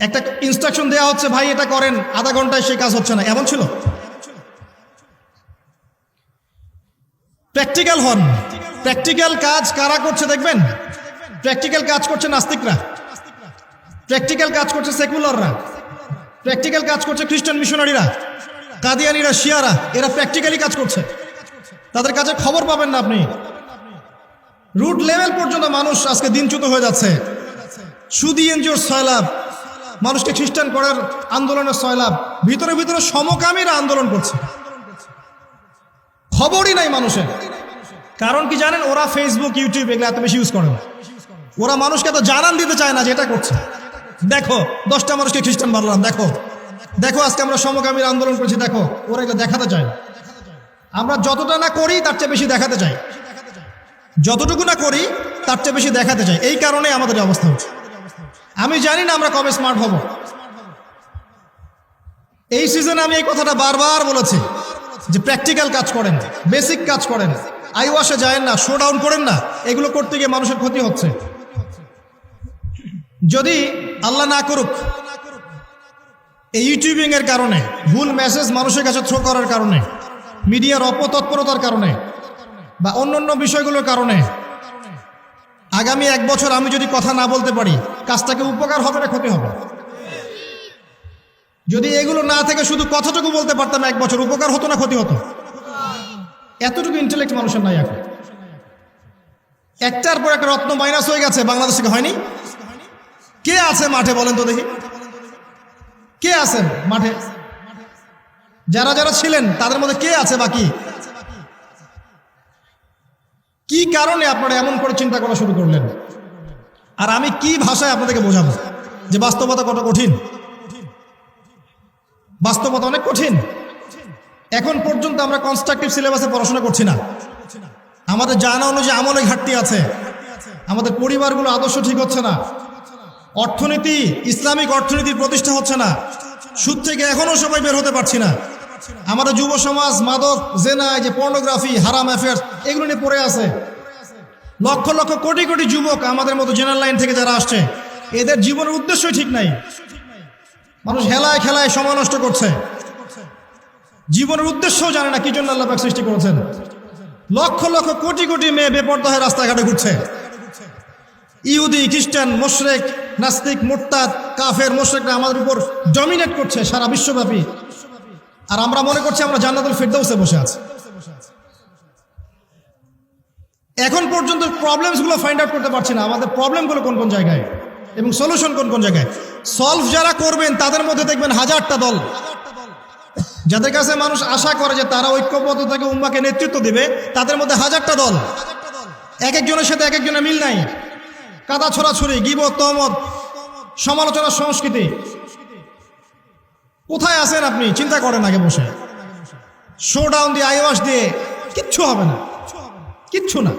একটা ইনস্ট্রাকশন দেওয়া হচ্ছে, ভাই এটা করেন, আধা ঘন্টায় সেই কাজ হচ্ছে না, এমন ছিল? প্র্যাকটিক্যাল হন। প্র্যাকটিক্যাল কাজ কারা করছে দেখবেন? প্র্যাকটিক্যাল কাজ করছে নাস্তিকরা, প্র্যাকটিক্যাল কাজ করছে সেকুলাররা, প্র্যাকটিক্যাল কাজ করছে খ্রিস্টান মিশনারিরা, কাদিয়ানিরা, শিয়ারা, এরা প্র্যাকটিক্যালি কাজ করছে। তাদের কাছে খবর পাবেন না আপনি। রুট লেভেল পর্যন্ত মানুষ আজকে দিনচ্যুত হয়ে যাচ্ছে। সুদি এনজিওর 6 লাভ, মানুষকে খ্রিস্টান করার আন্দোলনের 6 লাভ, ভিতরে ভিতরে সমকামীরা আন্দোলন করছে, খবরই নাই মানুষের। কারণ কি জানেন? ওরা ফেসবুক, ইউটিউব এগুলো এত বেশি ইউজ করে না। ওরা মানুষকে এত জানান দিতে চায় না যে এটা করছে। দেখো 10টা মানুষকে খ্রিস্টান বানালাম, দেখো দেখো আজকে আমরা সমকামীর আন্দোলন করছি, দেখো। ওরা এগুলো দেখাতে চায় না। আমরা যতটা না করি তার চেয়ে বেশি দেখাতে চাই, যতটুকু না করি তার চেয়ে বেশি দেখাতে চাই। এই কারণে আমাদের অবস্থা হচ্ছে। আমি জানি না আমরা কবে স্মার্ট হব। এই সিজনে আমি এই কথাটা বারবার বলেছি যে প্র্যাকটিক্যাল কাজ করেন, বেসিক কাজ করেন, আই ওয়াশে যায় না, শো ডাউন করেন না, এগুলো করতে গিয়ে মানুষের ক্ষতি হচ্ছে। যদি আল্লাহ না করুক এই ইউটিউবিং এর কারণে, ভুল মেসেজ মানুষের কাছে থ্রো করার কারণে, মিডিয়ার অপতৎপরতার কারণে বা অন্যান্য বিষয়গুলোর কারণে আগামী 1 বছর আমি যদি কথা না বলতে পারি, কাজটাকে উপকার হবে না ক্ষতি হবে? যদি এগুলো না থেকে শুধু কথাটুকু বলতে পারতাম 1 বছর, উপকার হতো না ক্ষতি হতো? এতটুকু ইন্টেলেক্ট মানুষের নাই এখন। একটার পর একটা রত্ন মাইনাস হয়ে গেছে, বাংলাদেশ থেকে হয়নি। কে আছে মাঠে বলেন তো দেখি, কে আছেন মাঠে? যারা যারা ছিলেন তাদের মধ্যে কে আছে বাকি? কি কারণে আপনারা এমন করে চিন্তা করা শুরু করলেন? আর আমি কি ভাষায় আপনাদেরকে বোঝাবো যে বাস্তবতা কত কঠিন? বাস্তবতা অনেক কঠিন। এখন পর্যন্ত আমরা কনস্ট্রাকটিভ সিলেবাসে পড়াশোনা করছি না। আমাদের জানা অনুযায়ী আমলে ঘাটতি আছে, আমাদের পরিবারগুলো আদর্শ ঠিক হচ্ছে না, অর্থনীতি, ইসলামিক অর্থনীতির প্রতিষ্ঠা হচ্ছে না, সুদ থেকে এখনো সবাই বের হতে পারছি না। আমাদের যুব সমাজ মাদক, জেনা, যে পর্নোগ্রাফি, হারাম অ্যাফেয়ার্স, এগুলো নিয়ে পড়ে আছে। লক্ষ লক্ষ কোটি কোটি যুবক আমাদের মতো জেনারেল লাইন থেকে যারা আসছে, এদের জীবনের উদ্দেশ্যই ঠিক নাই। মানুষ হেলায় খেলায় সময় নষ্ট করছে, জীবনের উদ্দেশ্যও জানে না কি জন্য আল্লাহ পাক সৃষ্টি করেছেন। লক্ষ লক্ষ কোটি কোটি মেয়ে বেপর্দা হয়ে রাস্তাঘাটে ঘুরছে। ইহুদি, খ্রিস্টান, মুশরিক, নাস্তিক, মুরতাদ, কাফের, মুশরিকরা আমাদের উপর ডমিনেট করছে সারা বিশ্বব্যাপী। আর আমরা মনে করছি আমরা জান্নাতুল ফিরদাউসে বসে আছি। এখন পর্যন্ত প্রবলেমসগুলো ফাইন্ড আউট করতে পারছি না, আমাদের প্রবলেমগুলো কোন কোন জায়গায় এবং সলিউশন কোন কোন জায়গায়। সলভ যারা করবেন তাদের মধ্যে দেখবেন হাজারটা দল, যাদের কাছে মানুষ আশা করে যে তারা ঐক্যবদ্ধ থেকে উম্মাকে নেতৃত্ব দিবে, তাদের মধ্যে হাজারটা দল। এক একজনের সাথে এক একজনের মিল নাই, কাদা ছোড়াছুরি, গীবত, তহমত, সমালোচনার সংস্কৃতি। কোথায় আছেন আপনি? চিন্তা করেন আগে বসে। শো ডাউন দিয়ে, আইওয়াশ দিয়ে কিচ্ছু হবে না, কিচ্ছু না।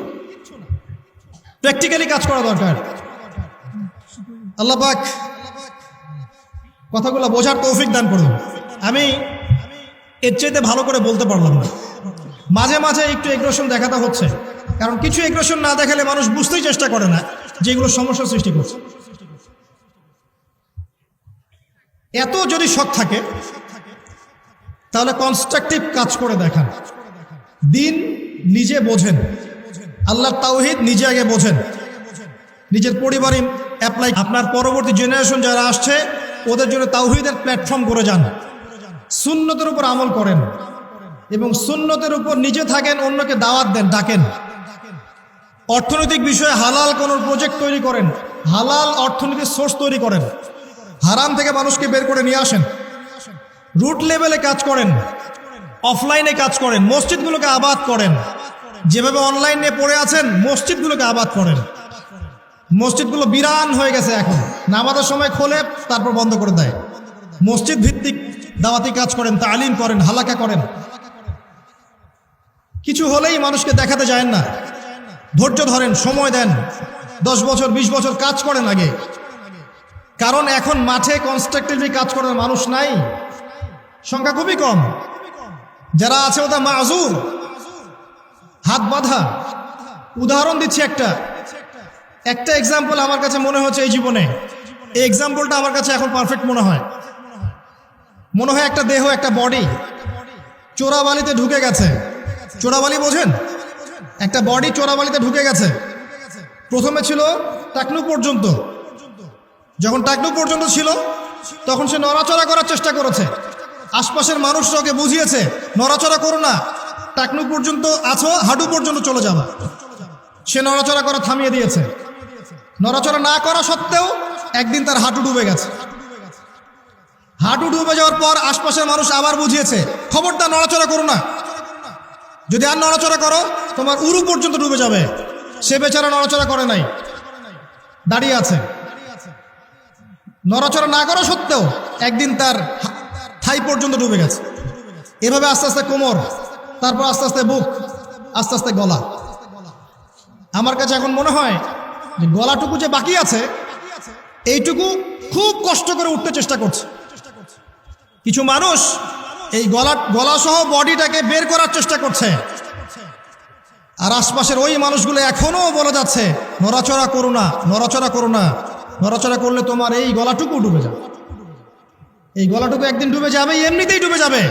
প্র্যাকটিক্যালি কাজ করা দরকার। আল্লাহ পাক কথাগুলো বোঝার তৌফিক দান করুন। আমি এর চাইতে ভালো করে বলতে পারলাম না। মাঝে মাঝে একটু এগ্রেশন দেখাতে হচ্ছে, কারণ কিছু এগ্রেশন না দেখালে মানুষ বুঝতেই চেষ্টা করে না যে এগুলো সমস্যার সৃষ্টি করছে। এত যদি শখ থাকে তাহলে কনস্ট্রাকটিভ কাজ করে দেখান। দিন নিজে বোঝেন, আল্লাহর তাওহীদ নিজে আগে বোঝেন, নিজের পরিবারে অ্যাপ্লাই। আপনার পরবর্তী জেনারেশন যারা আসছে ওদের জন্য তাওহীদের প্ল্যাটফর্ম করে যান। সুন্নতের উপর আমল করেন এবং সুন্নতের উপর নিজে থাকেন, অন্যকে দাওয়াত দেন, ডাকেন। অর্থনৈতিক বিষয়ে হালাল কোনো প্রজেক্ট তৈরি করেন, হালাল অর্থনীতির সোর্স তৈরি করেন, হারাম থেকে মানুষকে বের করে নিয়ে আসেন। রুট লেভেলে কাজ করেন, অফলাইনে কাজ করেন, মসজিদগুলোকে আবাদ করেন। যেভাবে অনলাইনে পড়ে আছেন, মসজিদগুলোকে আবাদ করেন। মসজিদগুলো বিরান হয়ে গেছে, এখন নামাজের সময় খোলে তারপর বন্ধ করে দেয়। মসজিদ ভিত্তিক দাওয়াতি কাজ করেন, তালিম করেন, হালাকা করেন। কিছু হলেই মানুষকে দেখাতে যায় না, ধৈর্য ধরেন, সময় দেন, 10 বছর 20 বছর কাজ করেন আগে। কারণ এখন মাঠে কনস্ট্রাকটিভলি কাজ করার মানুষ নাই, সংখ্যা খুবই কম। যারা আছে ওটা মাযুর, হাত বাঁধা। উদাহরণ দিচ্ছি একটা এক্সাম্পল আমার কাছে মনে হচ্ছে এই জীবনে। এই এক্সাম্পলটা আমার কাছে এখন পারফেক্ট মনে হয়। একটা দেহ, একটা বডি চোরাবালিতে ঢুকে গেছে। চোরাবালি বোঝেন? একটা বডি চোরাবালিতে ঢুকে গেছে। প্রথমে ছিল টাকনু পর্যন্ত। যখন টাকনু পর্যন্ত ছিল তখন সে নড়াচড়া করার চেষ্টা করেছে। আশপাশের মানুষরা ওকে বুঝিয়েছে নড়াচড়া করো না, টাকনু পর্যন্ত আছো, হাঁটু পর্যন্ত চলে যাবা। সে নড়াচড়া করা থামিয়ে দিয়েছে। নড়াচড়া না করা সত্ত্বেও একদিন তার হাঁটু ডুবে গেছে। হাঁটু ডুবে যাওয়ার পর আশপাশের মানুষ আবার বুঝিয়েছে খবরদার নড়াচড়া করো না, যদি আর নড়াচড়া করো তোমার উরু পর্যন্ত ডুবে যাবে। সে বেচারা নড়াচড়া করে নাই, দাঁড়িয়ে আছে। নড়াচড়া না করা সত্ত্বেও একদিন তার থাই পর্যন্ত ডুবে গেছে। এভাবে আস্তে আস্তে কোমর, তারপর আস্তে আস্তে বুক, আস্তে আস্তে গলা। আমার কাছে এখন মনে হয় যে গলাটুকু যে বাকি আছে, এইটুকু খুব কষ্ট করে উঠতে চেষ্টা করছে। কিছু মানুষ এই গলা সহ বডিটাকে বের করার চেষ্টা করছে। আর আশপাশের ওই মানুষগুলো এখনো বলে যাচ্ছে নড়াচড়া করো না, নড়াচড়া করো না, নড়াচড়া করলে তোমার এই গলাটুকু ডুবে যাবে, এই গলাটুকু একদিন ডুবে যাবে, এমনিতেই ডুবে যাবে।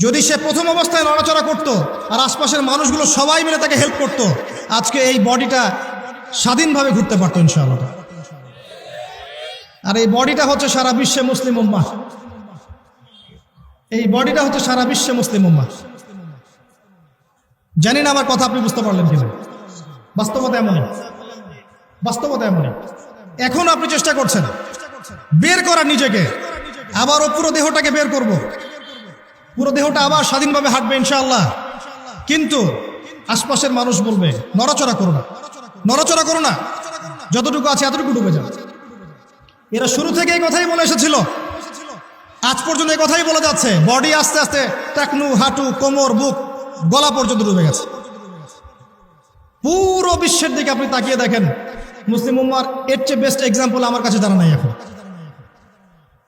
যদি সে প্রথম অবস্থায় নড়াচড়া করত আর আশপাশের মানুষগুলো সবাই মিলে তাকে হেল্প করত, আজকে এই বডিটা স্বাধীনভাবে ঘুরতে পারতো ইনশাআল্লাহ। আর এই বডিটা হচ্ছে সারা বিশ্বে মুসলিম উম্মাহ, এই বডিটা হচ্ছে সারা বিশ্বে মুসলিম উম্মাহ। জানি না আমার কথা আপনি বুঝতে পারলেন কিনা। বাস্তবতা এমনই, বাস্তবতা এমনই। এখন আপনি চেষ্টা করছেন বের করার নিজেকে, আবারও পুরো দেহটাকে বের করব, পুরো দেহটা আবার স্বাধীনভাবে হাঁটবে ইনশাআল্লাহ। কিন্তু আশপাশের মানুষ বলবে নড়াচড়া করো না, নড়াচড়া করো না, যতটুকু আছে এতটুকু ডুবে যাবে। এরা শুরু থেকে এই কথাই বলে এসেছিল, আজ পর্যন্ত এই কথাই বলে যাচ্ছে। বডি আস্তে আস্তে টাকনু, হাঁটু, কোমর, বুক, গলা পর্যন্ত ডুবে গেছে। পুরো বিশ্বের দিকে আপনি তাকিয়ে দেখেন, মুসলিম উম্মার এর চেয়ে বেস্ট এক্সাম্পল আমার কাছে জানা নাই এখন।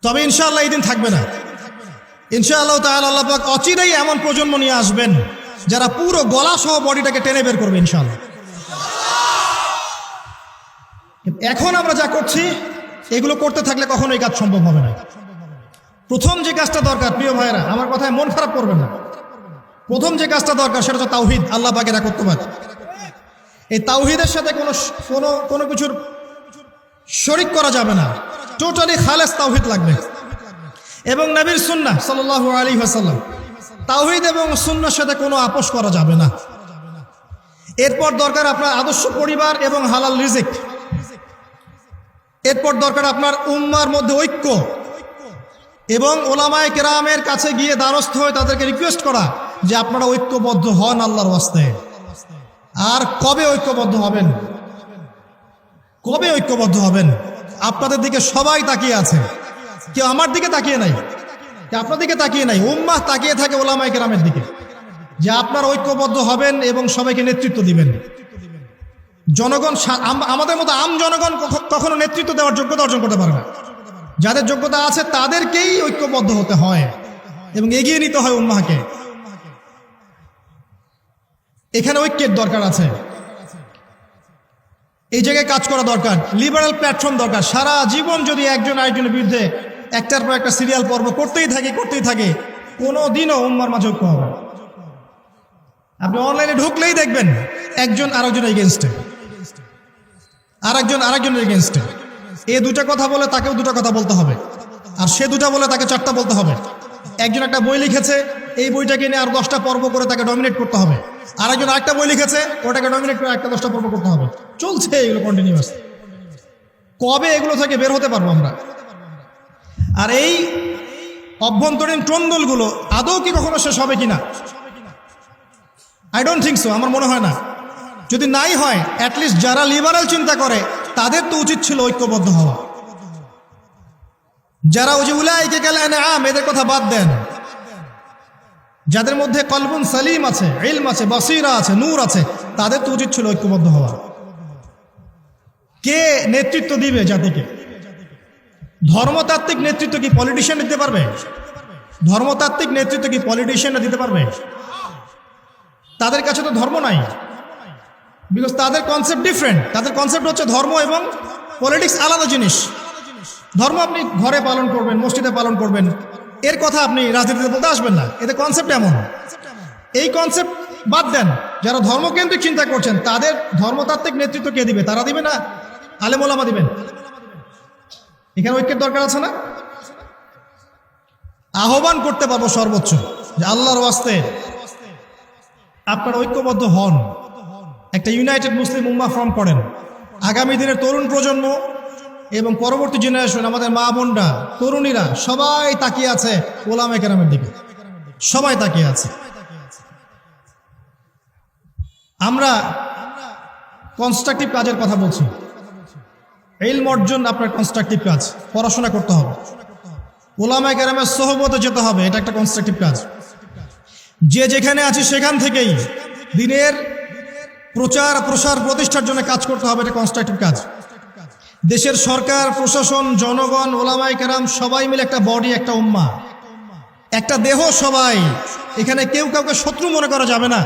তবে ইনশাআল্লাহ এই দিন থাকবে না, ইনশাআল্লাহ তাআলা আল্লাহ পাক অচিরেই এমন প্রজন্ম নিয়ে আসবেন যারা পুরো গলা সহ বডিটাকে টেনে বের করবে ইনশাআল্লাহ। এখন আমরা যা করছি এগুলো করতে থাকলে কখনো এই কাজ সম্ভব হবে না। প্রথম যে কাজটা দরকার, প্রিয় ভাইয়েরা, আমার কথায় মন খারাপ করবেন না, প্রথম যে কাজটা দরকার সেটা হচ্ছে তাওহীদ। আল্লাহ পাক এটা করতে পারে। এই তাওহীদের সাথে কোনো কিছুর শরীক করা যাবে না, টোটালি খালেস তাওহীদ লাগবে। এবং নবীর সুন্নাহ সাল্লাল্লাহু আলাইহি ওয়াসাল্লাম, তাওহীদ এবং সুন্নাহর সাথে কোনো আপোষ করা যাবে না। এরপর দরকার আপনার আদর্শ পরিবার এবং হালাল রিজিক। এরপর দরকার আপনার উম্মার মধ্যে ঐক্য এবং ওলামায়ে কেরামের কাছে গিয়ে দ্বারস্থ হয়ে তাদেরকে রিকোয়েস্ট করা যে আপনারা ঐক্যবদ্ধ হন আল্লাহর ওয়াস্তে। আর কবে ঐক্যবদ্ধ হবেন, কবে ঐক্যবদ্ধ হবেন? আপনাদের দিকে সবাই তাকিয়ে আছে, কেউ আমার দিকে তাকিয়ে নাই, কেউ আপনার দিকে তাকিয়ে নাই। উম্মাহ তাকিয়ে থাকে ওলামায়ে কেরামের দিকে যে আপনারা ঐক্যবদ্ধ হবেন এবং সবাইকে নেতৃত্ব দিবেন। জনগণ, আমাদের মতো আম জনগণ কখনো নেতৃত্ব দেওয়ার যোগ্যতা অর্জন করতে পারে না। যাদের যোগ্যতা আছে তাদেরকেই ঐক্যবদ্ধ হতে হয় এবং এগিয়ে নিতে হয় উম্মাহকে। এখানে ঐক্যের দরকার আছে, এই জায়গায় কাজ করা দরকার, লিবারাল প্ল্যাটফর্ম দরকার। সারা জীবন যদি একজন আরেকজনের বিরুদ্ধে একটার পর একটা সিরিয়াল পর্ব করতেই থাকে, কোনো দিনও উম্মার মাঝে ঐক্য হবে। আপনি অনলাইনে ঢুকলেই দেখবেন একজন আরেকজনের এগেনস্টে, আরেকজনের এগেনস্টে। এ দুটা কথা বলে তাকেও দুটা কথা বলতে হবে, আর সে দুটা বলে তাকে চারটা বলতে হবে। একজন একটা বই লিখেছে, এই বইটাকে নিয়ে আর 10টা পর্ব করে তাকে ডমিনেট করতে হবে। আরেকজন আরেকটা বই লিখেছে, ওটাকে ডমিনেট করে একটা 10টা পর্ব করতে হবে। চলছে এগুলো কন্টিনিউয়াস। কবে এগুলো থেকে বের হতে পারবো আমরা? আর এই অভ্যন্তরীণ ট্রন্দলগুলো আদৌ কি কখনো শেষ হবে কিনা? আই ডোন্ট থিঙ্ক সো, আমার মনে হয় না। যদি নাই হয়, অ্যাটলিস্ট যারা লিবারাল চিন্তা করে তাদের তো উচিত ছিল ঐক্যবদ্ধ হওয়া। যারা ওই যে উলাইকা কাল আনআম, এদের কথা বাদ দেন, যাদের মধ্যে কলবুন সালিম আছে, ইলম আছে, বাসিরা আছে, নূর আছে, তাদের তো উচিত ছিল ঐক্যবদ্ধ হওয়া। কে নেতৃত্ব দিবে জাতিকে? ধর্মতাত্ত্বিক নেতৃত্ব কি পলিটিশিয়ান দিতে পারবে? ধর্মতাত্ত্বিক নেতৃত্ব কি পলিটিশিয়ানরা দিতে পারবে? তাদের কাছে তো ধর্ম নাই, বিকজ তাদের কনসেপ্ট ডিফারেন্ট। তাদের কনসেপ্ট হচ্ছে ধর্ম এবং পলিটিক্স আলাদা জিনিস। ধর্ম আপনি ঘরে পালন করবেন, মসজিদে পালন করবেন, এর কথা আপনি রাজনীতিতে বলতে আসবেন না। এদের কনসেপ্ট এমন। এই কনসেপ্ট বাদ দেন। যারা ধর্মকেন্দ্রিক চিন্তা করছেন তাদের ধর্মতাত্ত্বিক নেতৃত্ব কে দিবে? তারা দিবে না, আলেম ওলামা দিবেন। এখানে ঐক্যের দরকার আছে না? আহ্বান করতে পারবো সর্বোচ্চ যে আল্লাহর ওয়াস্তে আপনারা ঐক্যবদ্ধ হন, একটা ইউনাইটেড মুসলিম উম্মাহ ফর্ম করেন। আগামী দিনের তরুণ প্রজন্ম এবং পরবর্তী জেনারেশন, আমাদের মা বোনরা, তরুণীরা সবাই তাকিয়ে আছে ওলামায়ে কেরামের দিকে, সবাই তাকিয়ে আছে। আমরা কনস্ট্রাকটিভ কাজের কথা বলছি। ইলম অর্জন আপনার কনস্ট্রাকটিভ কাজ, পড়াশোনা করতে হবে, ওলামায়ে কেরামের সোহবতে যেতে হবে, এটা একটা কনস্ট্রাকটিভ কাজ। যে যেখানে আছে সেখান থেকেই দিনের প্রচার প্রসার প্রতিষ্ঠার জন্য কাজ করতে হবে, এটা কনস্ট্রাকটিভ কাজ। দেশের সরকার, প্রশাসন, জনগণ, ওলামায়ে কেরাম সবাই মিলে একটা বডি, একটা উম্মাহ। একটা দেহ সবাই, এখানে কেউ কাউকে শত্রু মনে করা যাবে না।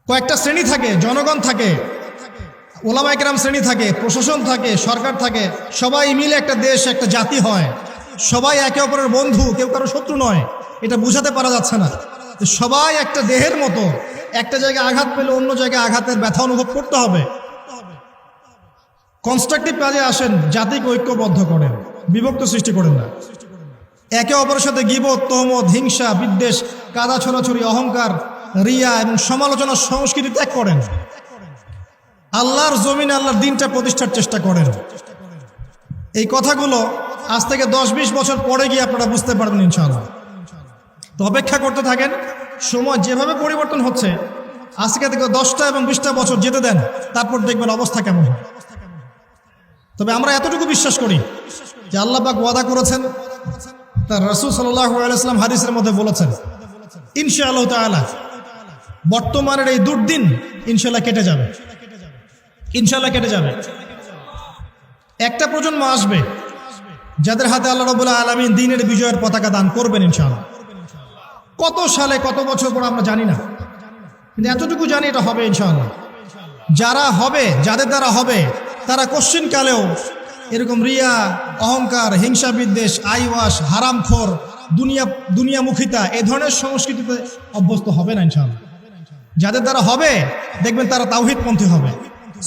কয়েকটা শ্রেণী থাকে, জনগণ থাকে, ওলামায়ে কেরাম শ্রেণী থাকে, প্রশাসন থাকে, সরকার থাকে, সবাই মিলে একটা দেশ, একটা জাতি হয়। সবাই একে অপরের বন্ধু, কেউ কারো শত্রু নয়। এটা বুঝাতে পারা যাচ্ছে না। সবাই একটা দেহের মতো, একটা জায়গায় আঘাত পেলে অন্য জায়গায় আঘাতের ব্যথা অনুভব করতে হবে। কনস্ট্রাকটিভ কাজে আসেন, জাতিকে ঐক্যবদ্ধ করেন, বিভক্ত সৃষ্টি করেন না। একে অপরের সাথে গীবত, তহমত, হিংসা, বিদ্বেষ, কাদা ছড়াছড়ি, অহংকার, রিয়া এবং সমালোচনার সংস্কৃতি ত্যাগ করেন। আল্লাহর জমিনে আল্লাহর দিনটা প্রতিষ্ঠার চেষ্টা করেন। এই কথাগুলো আজ থেকে 10-20 বছর পরে গিয়ে আপনারা বুঝতে পারবেন ইনশাআল্লাহ। তো অপেক্ষা করতে থাকেন। সময় যেভাবে পরিবর্তন হচ্ছে, আজকে থেকে 10টা এবং 20টা বছর যেতে দেন, তারপর দেখবেন অবস্থা কেমন হয়। তবে আমরা এতটুকু বিশ্বাস করি যে আল্লাহ পাক ওয়াদা করেছেন, তার রাসূল সাল্লাল্লাহু আলাইহি ওয়াসাল্লাম হাদিসের মধ্যে বলেছেন, ইনশাআল্লাহ তাআলা বর্তমানের এই দুর্দিন ইনশাআল্লাহ কেটে যাবে। ইনশাআল্লাহ কেটে যাবে। একটা প্রজন্ম আসবে যাদের হাতে আল্লাহ রাব্বুল আলামিন দ্বীনের বিজয়ের পতাকা দান করবেন ইনশাআল্লাহ। কত সালে, কত বছর পর আমরা জানি না, কিন্তু এতটুকু জানি এটা হবে ইনশাআল্লাহ। যারা হবে, যাদের দ্বারা হবে, তারা কোশ্চিনকালেও এরকম রিয়া, অহংকার, হিংসা, বিদ্বেষ, আইওয়াস, হারামখোর, দুনিয়ামুখিতা, এই ধরনের সংস্কৃতিতে অভ্যস্ত হবে না ইনশাআল্লাহ। যাদের দ্বারা হবে, দেখবেন তারা তাওহীদপন্থী হবে,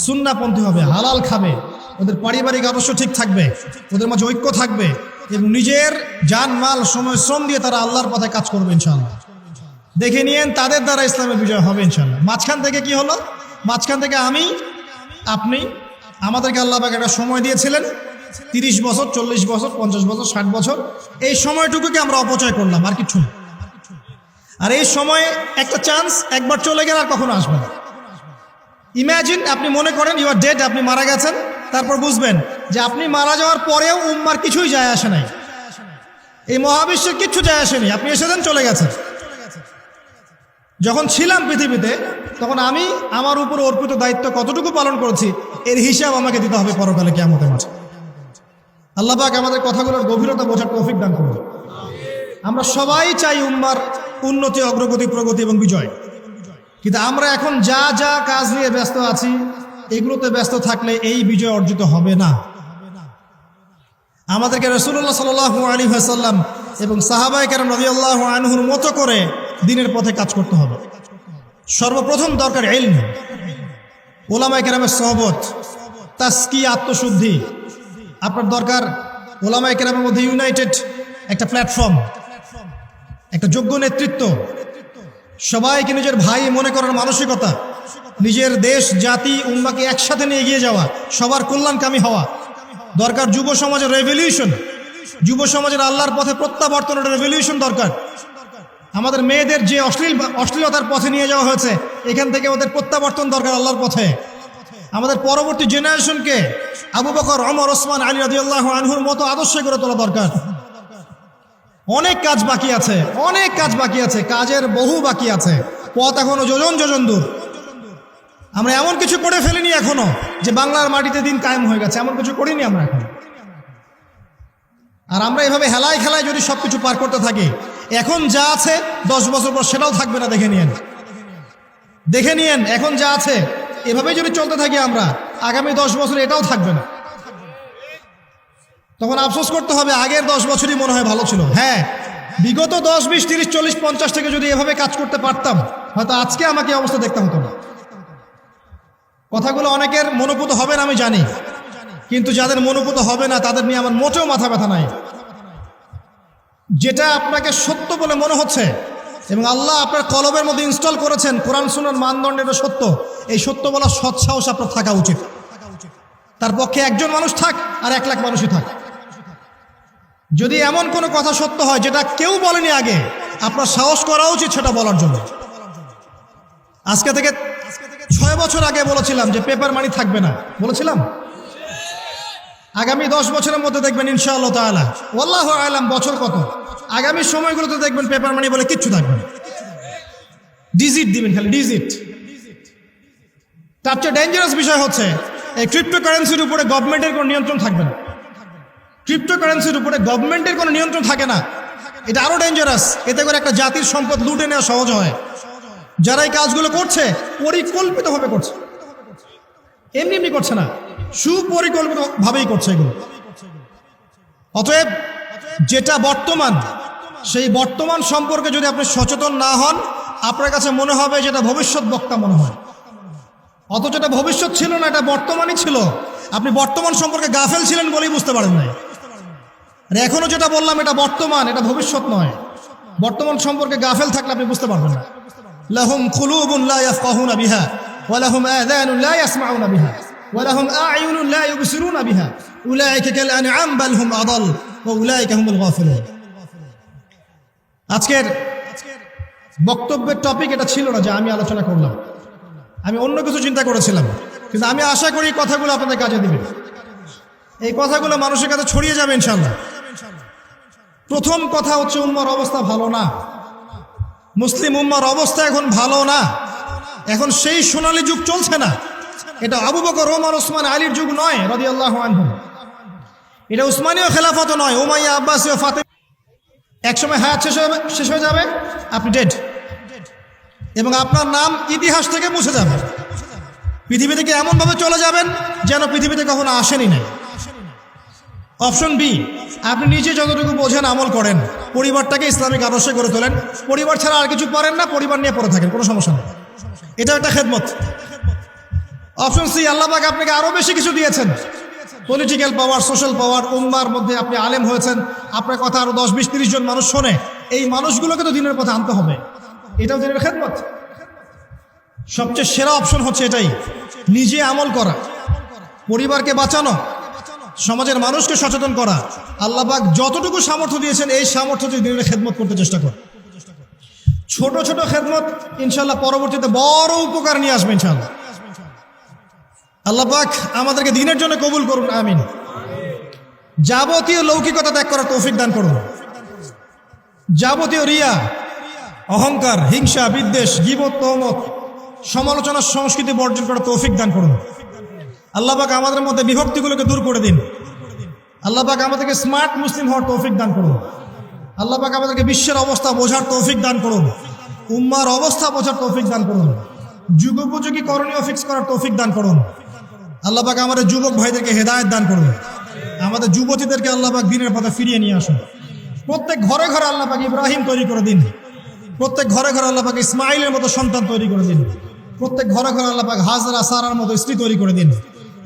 সুন্নাহপন্থী হবে, হালাল খাবে, ওদের পারিবারিক আদর্শ ঠিক থাকবে, ওদের মাঝে ঐক্য থাকবে এবং নিজের জান, মাল, সময়, শ্রম দিয়ে তারা আল্লাহর পথে কাজ করবে ইনশাআল্লাহ। দেখে নিয়েন, তাদের দ্বারা ইসলামের বিজয় হবে ইনশাআল্লাহ। মাঝখান থেকে কি হলো? মাঝখান থেকে আমি, আপনি, আমাদেরকে আল্লাহ পাক একটা সময় দিয়েছিলেন, 30 বছর, 40 বছর, 50 বছর, 60 বছর। এই সময়টুকুকে আমরা অপচয় করলাম, আর কিছু না। আর এই সময় একটা চান্স, একবার চলে গেলে আর কখনো আসবে না। ইমাজিন, আপনি মনে করেন ইউ আর ডেড, আপনি মারা গেছেন, তারপর বুঝবেন যে আপনি মারা যাওয়ার পরেও উম্মার কিছুই যায় আসে নাই, এই মহাবিশ্বের কিচ্ছু যায় আসেনি। আপনি এসেছেন, চলে গেছেন। যখন ছিলাম পৃথিবীতে, তখন আমি আমার উপর অর্পিত দায়িত্ব কতটুকু পালন করেছি, এর হিসাব আমাকে দিতে হবে পরকালে কিয়ামতের মাঠে। আল্লাহ পাক আমাদের কথাগুলোর গভীরতা বোঝার তৌফিক দান করুন। আমরা সবাই চাই উম্মার উন্নতি, অগ্রগতি, প্রগতি এবং বিজয়। কিন্তু আমরা এখন যা যা কাজ নিয়ে ব্যস্ত আছি, এগুলোতে ব্যস্ত থাকলে এই বিজয় অর্জিত হবে না। আমাদেরকে রাসূলুল্লাহ সাল্লাল্লাহু আলাইহি ওয়াসাল্লাম এবং সাহাবায়ে কেরাম রাদিয়াল্লাহু আনহুর মতো করে দ্বীনের পথে কাজ করতে হবে। সর্বপ্রথম দরকার ইলম, ওলামায়ে কেরামের সোহবত, তাজকিয়া, আত্মশুদ্ধি। আপনার দরকার ওলামায়ে কেরামের মধ্যে ইউনাইটেড একটা প্ল্যাটফর্ম, একটা যোগ্য নেতৃত্ব, সবাইকে নিজের ভাই মনে করার মানসিকতা, নিজের দেশ, জাতি, উম্মাকে একসাথে নিয়ে এগিয়ে যাওয়া, সবার কল্যাণকামী হওয়া। দরকার যুব সমাজের রেভলিউশন, যুব সমাজের আল্লাহর পথে প্রত্যাবর্তনের রেভলিউশন দরকার। আমাদের মেয়েদের যে অশ্লীলতার পথে নিয়ে যাওয়া হয়েছে, এখান থেকে ওদের প্রত্যাবর্তন দরকার আল্লাহর পথে। আমাদের পরবর্তী জেনারেশনকে আবু বকর, ওমর, ওসমান, আলী রাদিয়াল্লাহু আনহুর মতো আদর্শ করে তোলা দরকার। অনেক কাজ বাকি আছে, অনেক কাজ বাকি আছে, কাজের বহু বাকি আছে, পথ এখনো যোজন যোজন দূর। আমরা এমন কিছু করে ফেলিনি এখনো যে বাংলার মাটিতে দিন কায়েম হয়ে গেছে, এমন কিছু করিনি আমরা এখন। আর আমরা এভাবে হেলায় খেলায় যদি সবকিছু পার করতে থাকি, এখন যা আছে 10 বছর পর সেটাও থাকবে না। দেখে নিয়েন, দেখে নিয়েন, এখন যা আছে এভাবেই যদি চলতে থাকি আমরা, আগামী 10 বছর এটাও থাকবে না। তখন আফসোস করতে হবে, আগের 10 বছরই মনে হয় ভালো ছিল। হ্যাঁ, বিগত 10, 20, 30, 40, 50 থেকে যদি এভাবে কাজ করতে পারতাম, হয়তো আজকে আমাকে এই অবস্থা দেখতে হতো না। কথাগুলো অনেকের মনোপুত হবে না আমি জানি, কিন্তু যাদের মনোপুত হবে না তাদের নিয়ে আমার মোটেও মাথা ব্যথা নাই। যেটা আপনাকে সত্য বলে মনে হচ্ছে এবং আল্লাহ আপনার কলবের মধ্যে ইনস্টল করেছেন, কোরআন সুন্নাহর মানদণ্ডে এটা সত্য, এই সত্য বলা সৎসাহস আপনার থাকা উচিত। তার পক্ষে একজন মানুষ থাক আর 1 লাখ মানুষই থাক, যদি এমন কোনো কথা সত্য হয় যেটা কেউ বলেনি আগে, আপনার সাহস করা উচিত সেটা বলার জন্য। আজকে থেকে 6 বছর আগে বলেছিলাম যে পেপার মানি থাকবে না, বলেছিলাম। আগামী 10 বছরের মধ্যে দেখবেন ইনশাআল্লাহ তাআলা, ওয়াল্লাহু আ'লাম বছর কত, আগামী সময়গুলোতে দেখবেন পেপার মানি বলে কিচ্ছু থাকবে না। ডিজিট দিবেন, খালি ডিজিট। তার চেয়ে ডেঞ্জারাস বিষয় হচ্ছে এই ক্রিপ্টোকারেন্সির উপরে গভর্নমেন্টের কোনো নিয়ন্ত্রণ থাকবে না। ক্রিপ্টোকারেন্সির উপরে গভর্নমেন্টের কোনো নিয়ন্ত্রণ থাকে না, এটা আরো ডেঞ্জারাস। এতে করে একটা জাতির সম্পদ লুটে নেওয়া সহজ হয়। যারা এই কাজগুলো করছে পরিকল্পিতভাবে করছে, এমনি এমনি করছে না, সুপরিকল্পিতভাবেই করছে এগুলো। অতএব যেটা বর্তমান, সেই বর্তমান সম্পর্কে যদি আপনি সচেতন না হন, আপনার কাছে মনে হবে যেটা ভবিষ্যৎ বক্তা মনে হয়, অথচ এটা ভবিষ্যৎ ছিল না, এটা বর্তমানই ছিল। আপনি বর্তমান সম্পর্কে গাফেল ছিলেন বলেই বুঝতে পারেন নাই। আর এখনো যেটা বললাম এটা বর্তমান, এটা ভবিষ্যৎ নয়। বর্তমান সম্পর্কে গাফেল থাকলে আপনি বুঝতে পারবেন না। লাহুম কুলুবুন লা ইয়াফকাহুনা বিহা ওয়া লাহুম আযানুন লা ইয়াসমাউনা বিহা ওয়া লাহুম আ'য়ুনুন লা ইউবসিরুনা বিহা উলাইকা কাল আন'আম বাল হুম আদাল ওয়া উলাইকা হুমুল গাফিলুন। আজকের বক্তব্যের টপিক এটা ছিল না যে আমি আলোচনা করলাম, আমি অন্য কিছু চিন্তা করেছিলাম, কিন্তু আমি আশা করি কথাগুলো আপনাদের কাজে দিবে, এই কথাগুলো মানুষের কাছে ছড়িয়ে যাবে ইনশাআল্লাহ। প্রথম কথা হচ্ছে উম্মার অবস্থা ভালো না। মুসলিম উম্মার অবস্থা এখন ভালো না। এখন সেই সোনালী যুগ চলছে না। এটা আবু বকর, ওমর, ওসমান, আলীর যুগ নয় রাদিয়াল্লাহু আনহু। এটা উসমানীয় খেলাফত নয়, উমাইয়া, আব্বাসীয়, ফাতেমা। একসময় হায়াত শেষ হয়ে যাবে, আপনি ডেড, এবং আপনার নাম ইতিহাস থেকে মুছে যাবে। পৃথিবী থেকে এমনভাবে চলে যাবেন যেন পৃথিবীতে কখনো আসেনি নাই। অপশন বি, আপনি নিজে যতটুকু বোঝেন আমল করেন, পরিবারটাকে ইসলামিক আদর্শে গড়ে তোলেন, পরিবার ছাড়া আর কিছু পারেন না, পরিবার নিয়ে পড়ে থাকেন, কোনো সমস্যা নেই, এটা একটা খেদমত। অপশন সি, আল্লাহ পাক আপনাকে আরো বেশি কিছু দিয়েছেন, পলিটিক্যাল পাওয়ার, সোশ্যাল পাওয়ার, উম্মার মধ্যে আপনি আলেম হয়েছেন, আপনার কথা আরো 10, 20, 30 জন মানুষ শোনে, এই মানুষগুলোকে তো দিনের পথে আনতে হবে, এটাও দিনের খেদমত। সবচেয়ে সেরা অপশন হচ্ছে এটাই, নিজে আমল করা, পরিবারকে বাঁচানো, সমাজের মানুষকে সচেতন করা। আল্লাহ পাক যতটুকু সামর্থ্য দিয়েছেন এই সামর্থ্য দিয়ে দিনের খেদমত করতে চেষ্টা কর। ছোট ছোট খেদমত ইনশাআল্লাহ পরবর্তীতে বড় উপকার নিয়ে আসবে ইনশাআল্লাহ। আল্লাহ পাক আমাদেরকে দিনের জন্য কবুল করুন, আমিন। যাবতীয় লৌকিকতা ত্যাগ করার তৌফিক দান করুন। যাবতীয় রিয়া, অহংকার, হিংসা, বিদ্বেষ, গীবত, তহমত, সমালোচনার সংস্কৃতি বর্জন করার তৌফিক দান করুন। আল্লাহ পাক আমাদের মধ্যে বিভক্তিগুলোকে দূর করে দিন। আল্লাহ পাক আমাদেরকে স্মার্ট মুসলিম হওয়ার তৌফিক দান করুন। আল্লাহ পাক আমাদেরকে বিশ্বের অবস্থা বোঝার তৌফিক দান করুন, উম্মার অবস্থা বোঝার তৌফিক দান করুন, যুগোপযোগী করণীয় ফিক্স করার তৌফিক দান করুন। আল্লাহ পাক আমাদের যুবক ভাইদেরকে হেদায়েত দান করুন, আমাদের যুবতীদেরকে আল্লাহ পাক দ্বীনের পথে ফিরিয়ে নিয়ে আসুন। প্রত্যেক ঘরে ঘরে আল্লাহ পাক ইব্রাহিম তৈরি করে দিন, প্রত্যেক ঘরে ঘরে আল্লাহ পাক ইসমাইলের মতো সন্তান তৈরি করে দিন, প্রত্যেক ঘরে ঘরে আল্লাহ পাক হাজরা, সারার মতো স্ত্রী তৈরি করে দিন,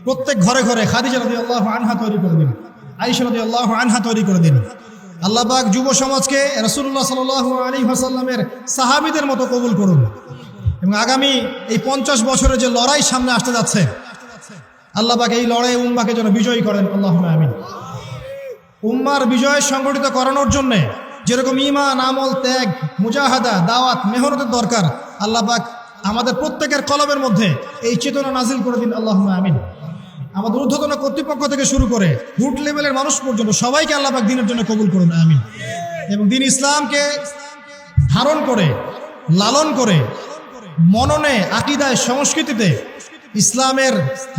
প্রত্যেক ঘরে ঘরে খাদিজা রাদিয়াল্লাহু আনহা তৈরি করে দিন, আয়েশা রাদিয়াল্লাহু আনহা তৈরি করে দিন। আল্লাহ পাক যুব সমাজকে রাসূলুল্লাহ সাল্লাল্লাহু আলাইহি ওয়াসাল্লামের সাহাবীদের মতো কবুল করুন, এবং আগামী এই 50 বছরের যে লড়াই সামনে আসতে যাচ্ছে, আল্লাহ পাক এই লড়াই উম্মাকে যেন বিজয়ী করেন, আল্লাহুম্মা আমিন। উম্মার বিজয় সংগঠিত করানোর জন্য যেরকম ঈমান, আমল, ত্যাগ, মুজাহাদা, দাওয়াত, মেহনতের দরকার, আল্লাহ পাক আমাদের প্রত্যেকের কলবের মধ্যে এই চেতনা নাজিল করে দিন, আল্লাহুম্মা আমিন। আমাদের ঊর্ধ্বতন কর্তৃপক্ষ থেকে শুরু করে রুট লেভেলের মানুষ পর্যন্ত সবাইকে আল্লাহ পাক দিনের জন্য কবুল করুন, আমিন। এবং দিন ইসলামকে ধারণ করে, লালন করে, মননে, আকীদায়, সংস্কৃতিতে ইসলামের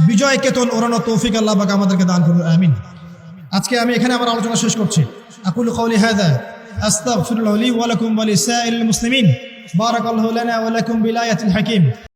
বিজয় কেতন ওড়ানো তৌফিক আল্লাহ পাক আমাদেরকে দান করুন, আমিন। আজকে আমি এখানে আমার আলোচনা শেষ করছি। আকুলু কাওলি হাযা আস্তাগফিরুল্লাহ লি ওয়া লাকুম ওয়া লিসাইরিল মুসলিমিন। বারাকাল্লাহু লানা ওয়া লাকুম বিলায়াতিল হাকিম।